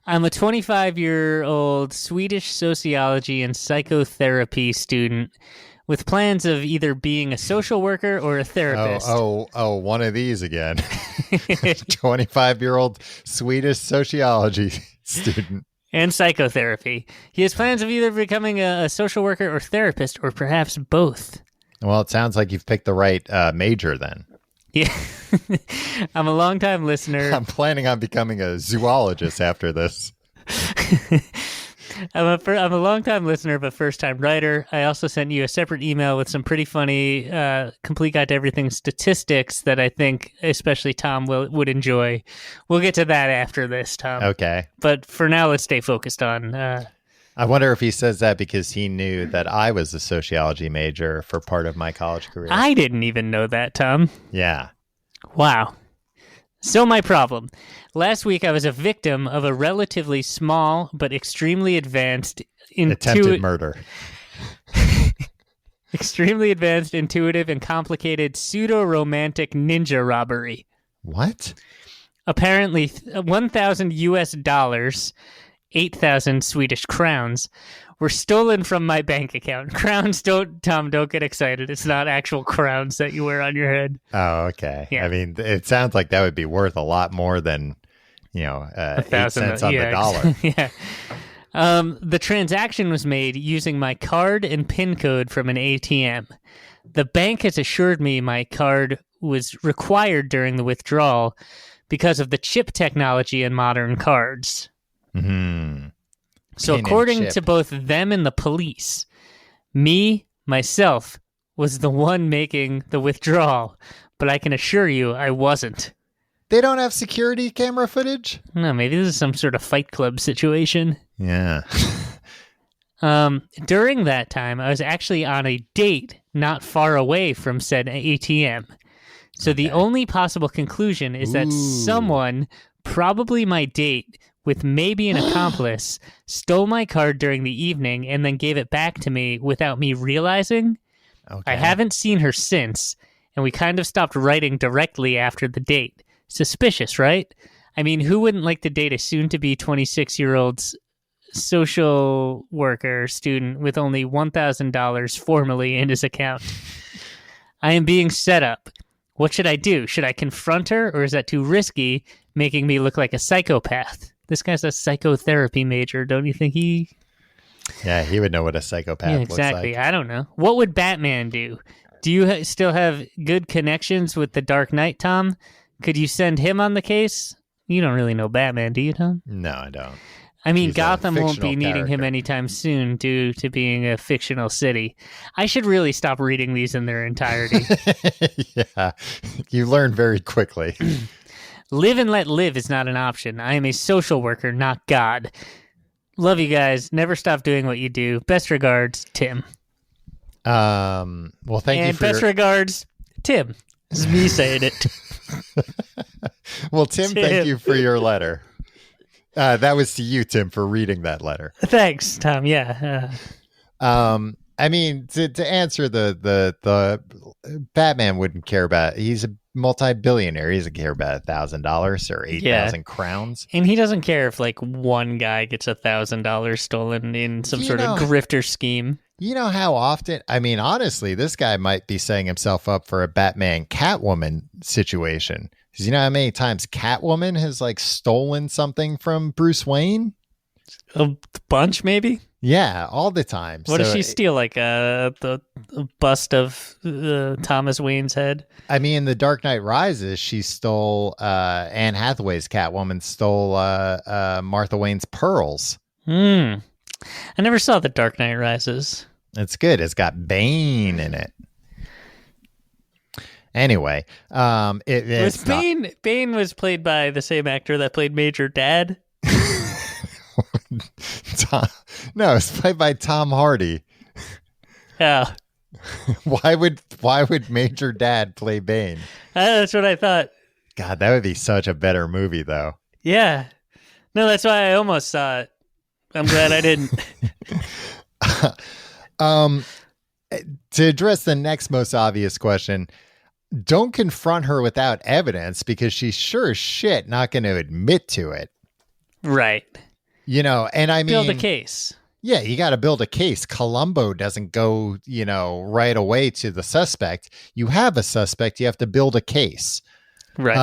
I'm a 25-year-old Swedish sociology and psychotherapy student with plans of either being a social worker or a therapist. Oh, one of these again. 25-year-old Swedish sociology student. And psychotherapy. He has plans of either becoming a social worker or therapist, or perhaps both. Well, it sounds like you've picked the right major then. Yeah. I'm a longtime listener. I'm planning on becoming a zoologist after this. I'm a longtime listener, but first-time writer. I also sent you a separate email with some pretty funny Complete Guide to Everything statistics that I think especially Tom would enjoy. We'll get to that after this, Tom. Okay. But for now, let's stay focused on... I wonder if he says that because he knew that I was a sociology major for part of my college career. I didn't even know that, Tom. Yeah. Wow. So my problem. Last week, I was a victim of a relatively small but extremely advanced... attempted murder. Extremely advanced, intuitive, and complicated pseudo-romantic ninja robbery. What? Apparently, $1,000, 8,000 Swedish crowns, were stolen from my bank account. Crowns, don't get excited. It's not actual crowns that you wear on your head. Oh, okay. Yeah. I mean, it sounds like that would be worth a lot more than, 8 cents on the dollar. Yeah. The transaction was made using my card and PIN code from an ATM. The bank has assured me my card was required during the withdrawal because of the chip technology in modern cards. Mm-hmm. So according to both them and the police, myself, was the one making the withdrawal, but I can assure you I wasn't. They don't have security camera footage? No, maybe this is some sort of Fight Club situation. Yeah. During that time, I was actually on a date not far away from said ATM. So the only possible conclusion is that someone, probably my date, with maybe an accomplice, stole my card during the evening and then gave it back to me without me realizing. Okay. I haven't seen her since, and we kind of stopped writing directly after the date. Suspicious, right? I mean, who wouldn't like to date a soon-to-be 26-year-old social worker student with only $1,000 formally in his account? I am being set up. What should I do? Should I confront her, or is that too risky, making me look like a psychopath? This guy's a psychotherapy major. Don't you think he... Yeah, he would know what a psychopath looks exactly. like. I don't know. What would Batman do? Do you still have good connections with the Dark Knight, Tom? Could you send him on the case? You don't really know Batman, do you, Tom? No, I don't. I mean, He's Gotham won't be needing character. him anytime soon due to being a fictional city. I should really stop reading these in their entirety. Yeah, you learn very quickly. Live and let live is not an option. I am a social worker, not God. Love you guys. Never stop doing what you do. Best regards, Tim. Well, thank you for best regards, Tim. This is me saying it. Well, Tim, thank you for your letter. That was to you, Tim, for reading that letter. Thanks, Tom. Yeah. I mean, to answer the Batman wouldn't care about. He's a multi-billionaire. He doesn't care about $1,000 or 8,000 crowns. And he doesn't care if like one guy gets $1,000 stolen in some sort of grifter scheme. You know how often? I mean, honestly, this guy might be setting himself up for a Batman Catwoman situation. Because you know how many times Catwoman has like stolen something from Bruce Wayne? A bunch, maybe. Yeah, all the time. What does she steal? Like the bust of Thomas Wayne's head? I mean, in The Dark Knight Rises, she stole Anne Hathaway's Catwoman stole Martha Wayne's pearls. I never saw The Dark Knight Rises. It's good. It's got Bane in it. Anyway, Bane was played by the same actor that played Major Dad. No, it's played by Tom Hardy. Yeah. Why would Major Dad play Bane? That's what I thought. God, that would be such a better movie, though. Yeah. No, that's why I almost saw it. I'm glad I didn't. To address the next most obvious question, don't confront her without evidence because she's sure as shit not going to admit to it. Right. You know, and I mean... Build a case. Yeah, you got to build a case. Columbo doesn't go, right away to the suspect. You have a suspect. You have to build a case. Right.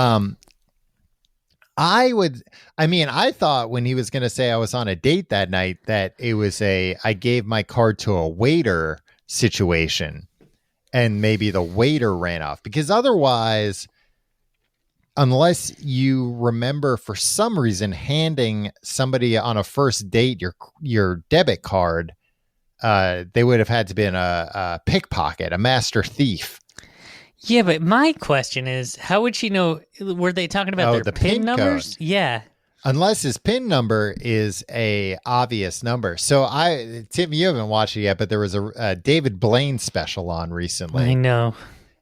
I thought when he was going to say I was on a date that night that it was I gave my card to a waiter situation and maybe the waiter ran off because otherwise, unless you remember for some reason handing somebody on a first date your debit card, they would have had to be a pickpocket, a master thief. Yeah, but my question is, how would she know? Were they talking about their PIN numbers? Code. Yeah. Unless his PIN number is a obvious number. So Tim, you haven't watched it yet, but there was a David Blaine special on recently. I know.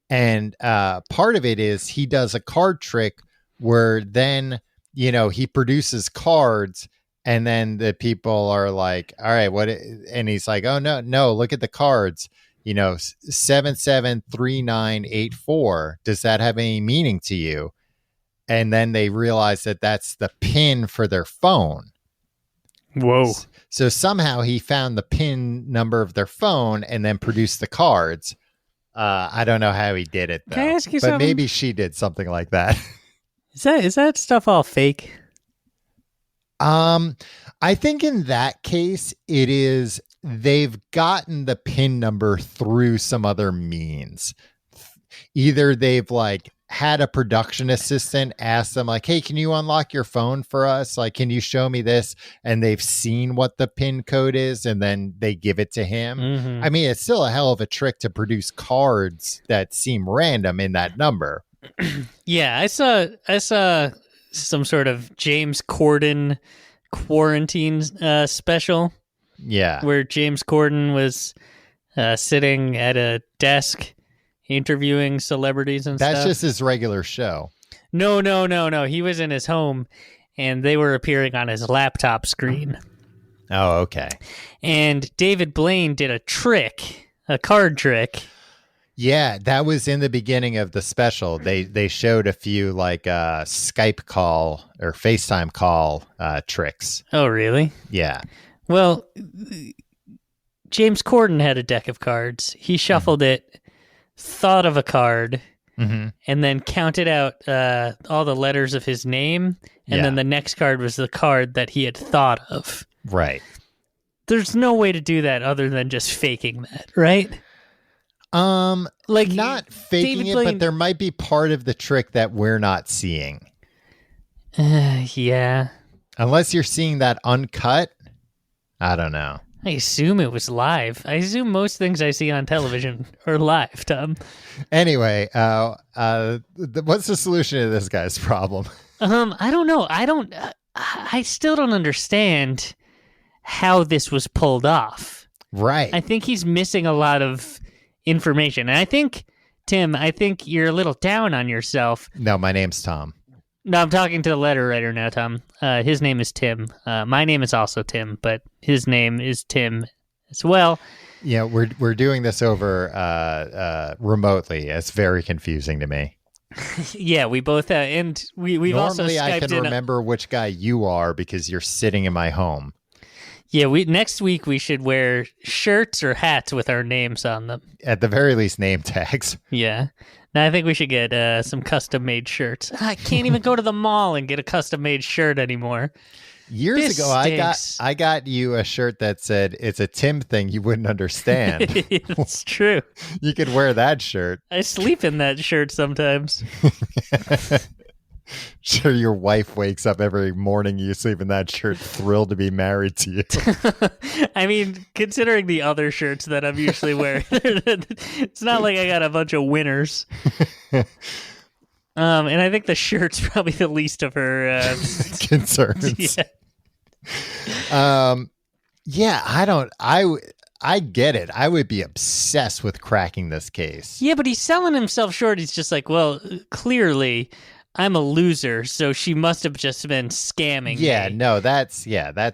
And part of it is he does a card trick where then, he produces cards and then the people are like, all right, what? And he's like, oh, no, look at the cards. 773984. Does that have any meaning to you? And then they realize that that's the PIN for their phone. Whoa. So somehow he found the PIN number of their phone and then produced the cards. I don't know how he did it, though. Can I ask you something? But maybe she did something like that. Is that stuff all fake? I think in that case, it is they've gotten the PIN number through some other means. Either they've had a production assistant ask them hey, can you unlock your phone for us? Can you show me this? And they've seen what the PIN code is and then they give it to him. Mm-hmm. I mean, it's still a hell of a trick to produce cards that seem random in that number. Yeah, I saw some sort of James Corden quarantine special. Yeah. Where James Corden was sitting at a desk interviewing celebrities and stuff. That's just his regular show. No. He was in his home and they were appearing on his laptop screen. Oh, okay. And David Blaine did a card trick. Yeah, that was in the beginning of the special. They showed a few Skype call or FaceTime call tricks. Oh, really? Yeah. Well, James Corden had a deck of cards. He shuffled it, thought of a card, and then counted out all the letters of his name. And then the next card was the card that he had thought of. Right. There's no way to do that other than just faking that, right? Not faking it, but there might be part of the trick that we're not seeing. Yeah. Unless you're seeing that uncut, I don't know. I assume it was live. I assume most things I see on television are live, Tom. Anyway, what's the solution to this guy's problem? I don't know. I still don't understand how this was pulled off. Right. I think he's missing a lot of information. And I think, Tim, you're a little down on yourself. No, my name's Tom. No, I'm talking to the letter writer now, Tom. His name is Tim. My name is also Tim, but his name is Tim as well. Yeah, we're doing this over remotely. It's very confusing to me. Yeah, we both and we've also Normally I Skyped can remember which guy you are because you're sitting in my home. Yeah, next week we should wear shirts or hats with our names on them. At the very least, name tags. Yeah. Now I think we should get some custom-made shirts. I can't even go to the mall and get a custom-made shirt anymore. Years This ago, stinks. I got you a shirt that said, "It's a Tim thing you wouldn't understand." It's true. You could wear that shirt. I sleep in that shirt sometimes. Sure, your wife wakes up every morning, you sleep in that shirt, thrilled to be married to you. I mean, considering the other shirts that I'm usually wearing, it's not like I got a bunch of winners. And I think the shirt's probably the least of her concerns. Yeah. I get it. I would be obsessed with cracking this case. Yeah, but he's selling himself short. He's just like, well, clearly I'm a loser, so she must have just been scamming Yeah, me. no, that's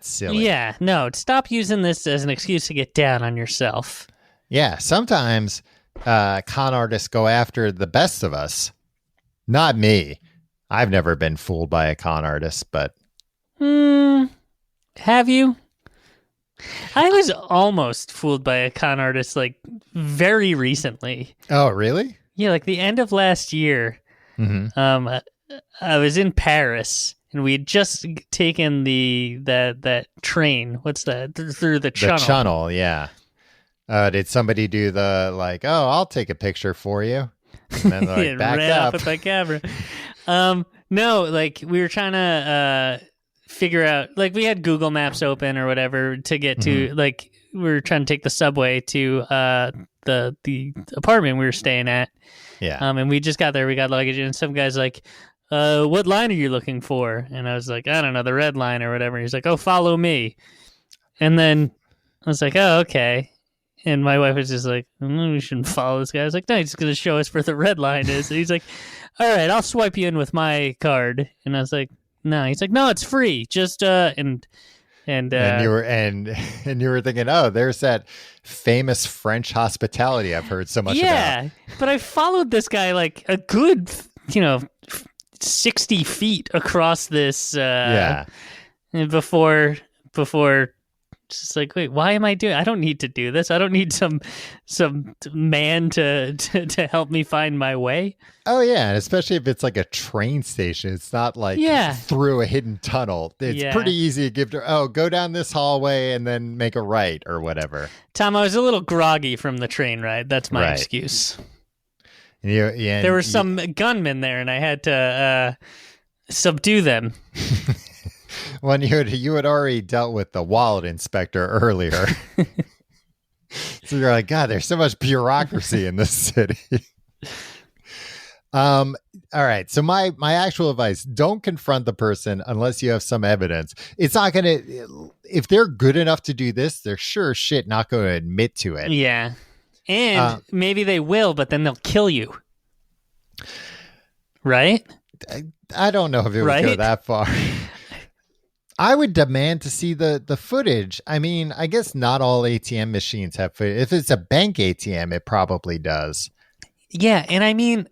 silly. Yeah, no, stop using this as an excuse to get down on yourself. Yeah, sometimes con artists go after the best of us. Not me. I've never been fooled by a con artist, but... Have you? I was almost fooled by a con artist, like, very recently. Oh, really? Yeah, like the end of last year. Mm-hmm. I was in Paris, and we had just taken that train. What's that? Through the channel. The channel, yeah. Did somebody do the, like, oh, I'll take a picture for you? And then they're like, back ran up. off with my camera. No, like we were trying to figure out, like we had Google Maps open or whatever to get to, like we were trying to take the subway to the apartment we were staying at. Yeah. And we just got there. We got luggage, and some guy's like, "What line are you looking for?" And I was like, "I don't know, the red line or whatever." He's like, "Oh, follow me." And then I was like, "Oh, okay." And my wife was just like, we shouldn't follow this guy. I was like, no, he's just going to show us where the red line is. And he's like, all right, I'll swipe you in with my card. And I was like, no. He's like, no, it's free. Just and you were thinking, oh, there's that famous French hospitality I've heard so much about. Yeah, but I followed this guy like a good, 60 feet across this. Before. Just like, wait, why am I doing? I don't need to do this. I don't need some man to help me find my way. Oh yeah, and especially if it's like a train station, it's not like through a hidden tunnel. It's pretty easy to give to. Oh, go down this hallway and then make a right or whatever. Tom, I was a little groggy from the train ride. That's my excuse. And there were some gunmen there, and I had to subdue them. When you had already dealt with the wallet inspector earlier. So you're like, God, there's so much bureaucracy in this city. All right. So my actual advice, don't confront the person unless you have some evidence. It's not going to, if they're good enough to do this, they're sure as shit not going to admit to it. Yeah. And maybe they will, but then they'll kill you. Right? I don't know if it would go that far. I would demand to see the footage. I mean, I guess not all ATM machines have footage. If it's a bank ATM, it probably does. Yeah, and I mean,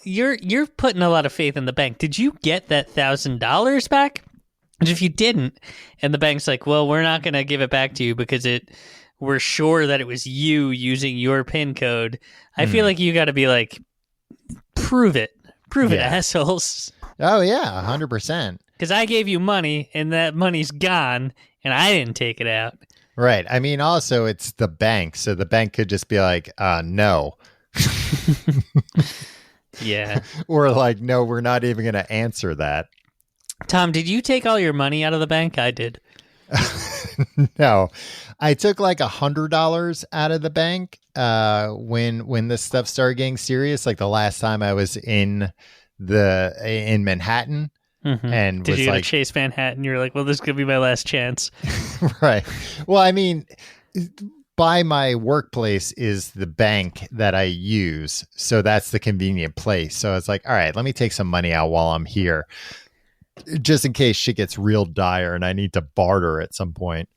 you're putting a lot of faith in the bank. Did you get that $1,000 back? And if you didn't, and the bank's like, well, we're not going to give it back to you because we're sure that it was you using your PIN code. I feel like you got to be like, prove it, assholes. Oh yeah, 100%. Because I gave you money, and that money's gone, and I didn't take it out. Right. I mean, also, it's the bank, so the bank could just be like, no. Yeah. Or like, no, we're not even going to answer that. Tom, did you take all your money out of the bank? I did. No. I took like $100 out of the bank when this stuff started getting serious, like the last time I was in Manhattan. Mm-hmm. And did was you go like, to Chase Manhattan? You're like, well, this could be my last chance. Right. Well, I mean, by my workplace is the bank that I use. So that's the convenient place. So it's like, all right, let me take some money out while I'm here. just in case shit gets real dire and I need to barter at some point.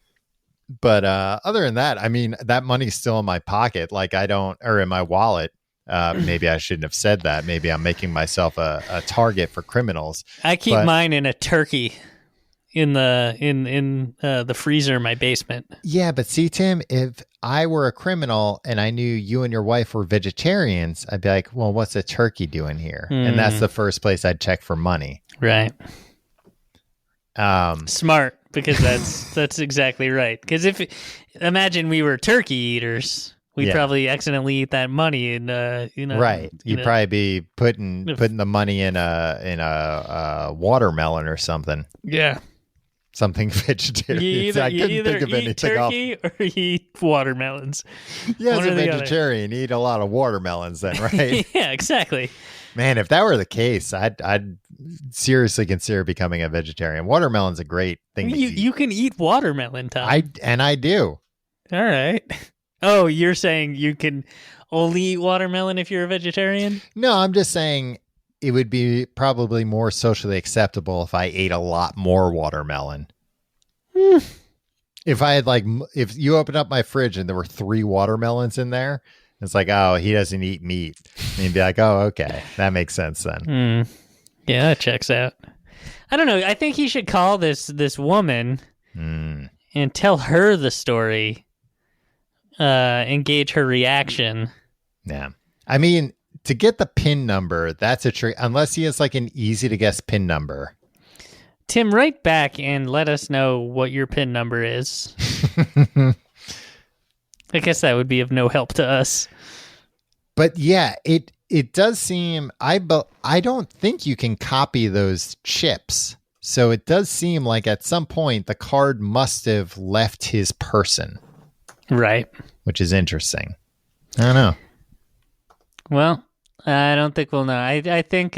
But other than that, I mean, that money's still in my pocket. Like or in my wallet. Maybe I shouldn't have said that. Maybe I'm making myself a target for criminals. I keep mine in a turkey in the freezer in my basement. Yeah, but see, Tim, if I were a criminal and I knew you and your wife were vegetarians, I'd be like, well, what's a turkey doing here? And that's the first place I'd check for money. Right. Smart, because that's exactly right. Because imagine we were turkey eaters, we'd probably accidentally eat that money, and right. You'd probably be putting the money in a watermelon or something. Yeah. Something vegetarian. I couldn't think of anything turkey else. Or you eat watermelons. Yeah, as a vegetarian, you eat a lot of watermelons then, right? Yeah, exactly. Man, if that were the case, I'd seriously consider becoming a vegetarian. Watermelon's a great thing to eat. You can eat watermelon, Tom. I do. All right. Oh, you're saying you can only eat watermelon if you're a vegetarian? No, I'm just saying it would be probably more socially acceptable if I ate a lot more watermelon. If I had if you opened up my fridge and there were 3 watermelons in there, it's like, oh, he doesn't eat meat. And you'd be like, oh, okay. That makes sense then. Yeah, that checks out. I don't know. I think he should call this woman and tell her the story, engage her reaction. Yeah. I mean, to get the PIN number, that's a trick, unless he has an easy to guess PIN number. Tim, write back and let us know what your PIN number is. I guess that would be of no help to us. But yeah, it does seem, I don't think you can copy those chips. So it does seem like at some point the card must have left his person. Right. Which is interesting. I don't know. Well, I don't think we'll know. I think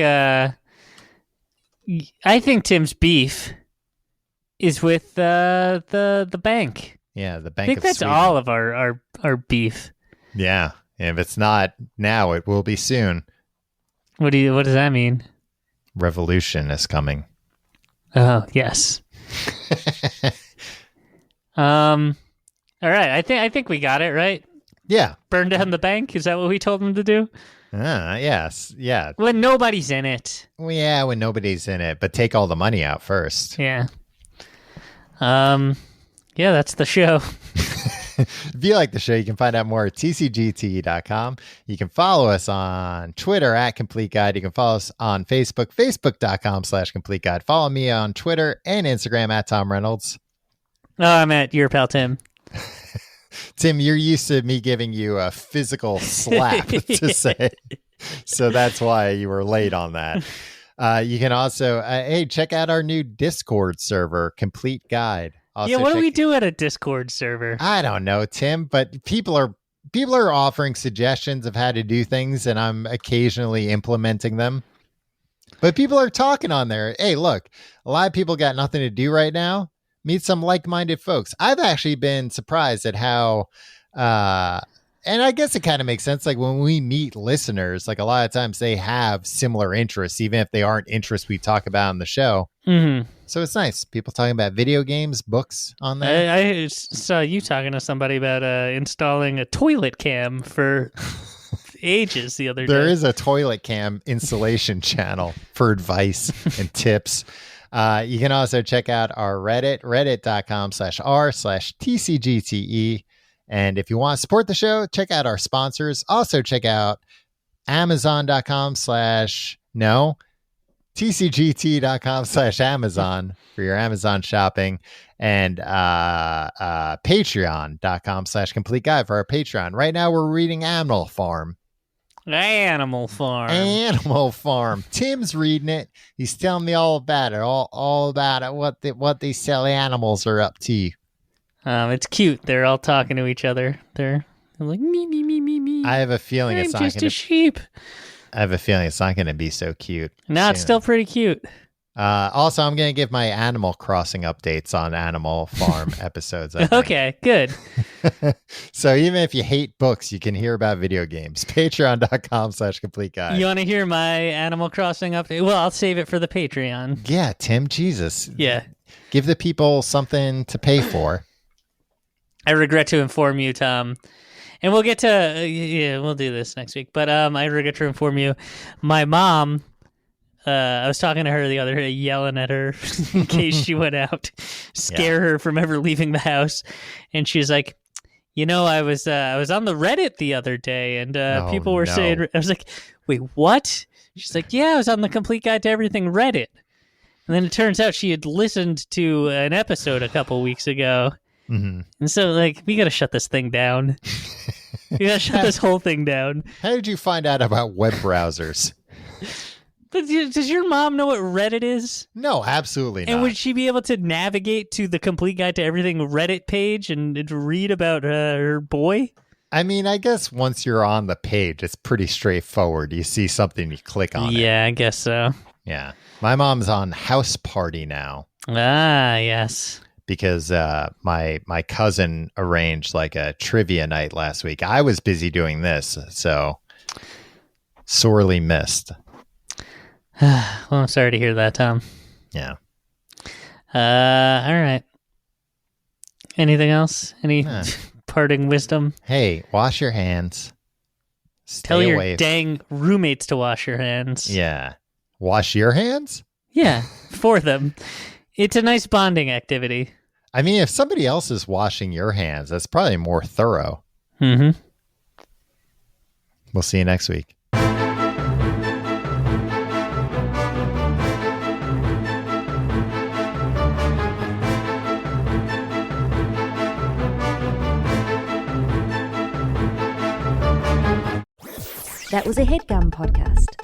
Tim's beef is with the bank. Yeah, the Bank I think of that's Sweden. all of our beef. Yeah. If it's not now, it will be soon. What does that mean? Revolution is coming. Oh, yes. All right. I think we got it, right? Yeah. Burn down the bank? Is that what we told them to do? Yes. Yeah. When nobody's in it. Well, yeah, when nobody's in it, but take all the money out first. Yeah. Yeah, that's the show. If you like the show, you can find out more at tcgt.com. You can follow us on Twitter at Complete Guide. You can follow us on Facebook, facebook.com/Complete Guide. Follow me on Twitter and Instagram at Tom Reynolds. Oh, I'm at your pal Tim. Tim, you're used to me giving you a physical slap to say. So that's why you were late on that. You can also, check out our new Discord server, Complete Guide. Also what do we do at a Discord server? I don't know, Tim, but people are offering suggestions of how to do things, and I'm occasionally implementing them. But people are talking on there. Hey, look, a lot of people got nothing to do right now. Meet some like-minded folks. I've actually been surprised at how, and I guess it kind of makes sense. Like when we meet listeners, a lot of times they have similar interests, even if they aren't interests we talk about on the show. Mm-hmm. So it's nice. People talking about video games, books on there. I saw you talking to somebody about installing a toilet cam for ages the other day. There is a toilet cam installation channel for advice and tips. You can also check out our Reddit, reddit.com/r/TCGTE. And if you want to support the show, check out our sponsors. Also check out TCGT.com/Amazon for your Amazon shopping, and Patreon.com/Complete Guide for our Patreon. Right now we're reading Animal Farm. Animal Farm. Tim's reading it. He's telling me all about it, all about it, what these silly animals are up to. It's cute. They're all talking to each other. They're like me, me, me, me, me. I have a feeling I'm just a sheep. I have a feeling it's not going to be so cute. No, it's still pretty cute. Also, I'm going to give my Animal Crossing updates on Animal Farm episodes. I think. Okay, good. So even if you hate books, you can hear about video games. Patreon.com/complete guide. You want to hear my Animal Crossing update? Well, I'll save it for the Patreon. Yeah, Tim, Jesus. Yeah. Give the people something to pay for. I regret to inform you, Tom, and we'll get to, we'll do this next week, but I regret to inform you, my mom, I was talking to her the other day, yelling at her in case she went out, scare her from ever leaving the house, and she was like, I was on the Reddit the other day, and people were saying, I was like, wait, what? She's like, yeah, I was on the Complete Guide to Everything Reddit, and then it turns out she had listened to an episode a couple weeks ago. Mm-hmm. And so, we got to shut this thing down. We got to shut this whole thing down. How did you find out about web browsers? But does your mom know what Reddit is? No, absolutely not. And would she be able to navigate to the Complete Guide to Everything Reddit page and read about her boy? I mean, I guess once you're on the page, it's pretty straightforward. You see something, you click on it. Yeah, I guess so. Yeah. My mom's on House Party now. Ah, yes. Because my cousin arranged like a trivia night last week. I was busy doing this, so sorely missed. Well, I'm sorry to hear that, Tom. Yeah. All right. Anything else? Any parting wisdom? Hey, wash your hands. Tell Stay your away. dang roommates to wash your hands. Yeah. Wash your hands? Yeah, for them. It's a nice bonding activity. I mean, if somebody else is washing your hands, that's probably more thorough. Mm-hmm. We'll see you next week. That was a HeadGum podcast.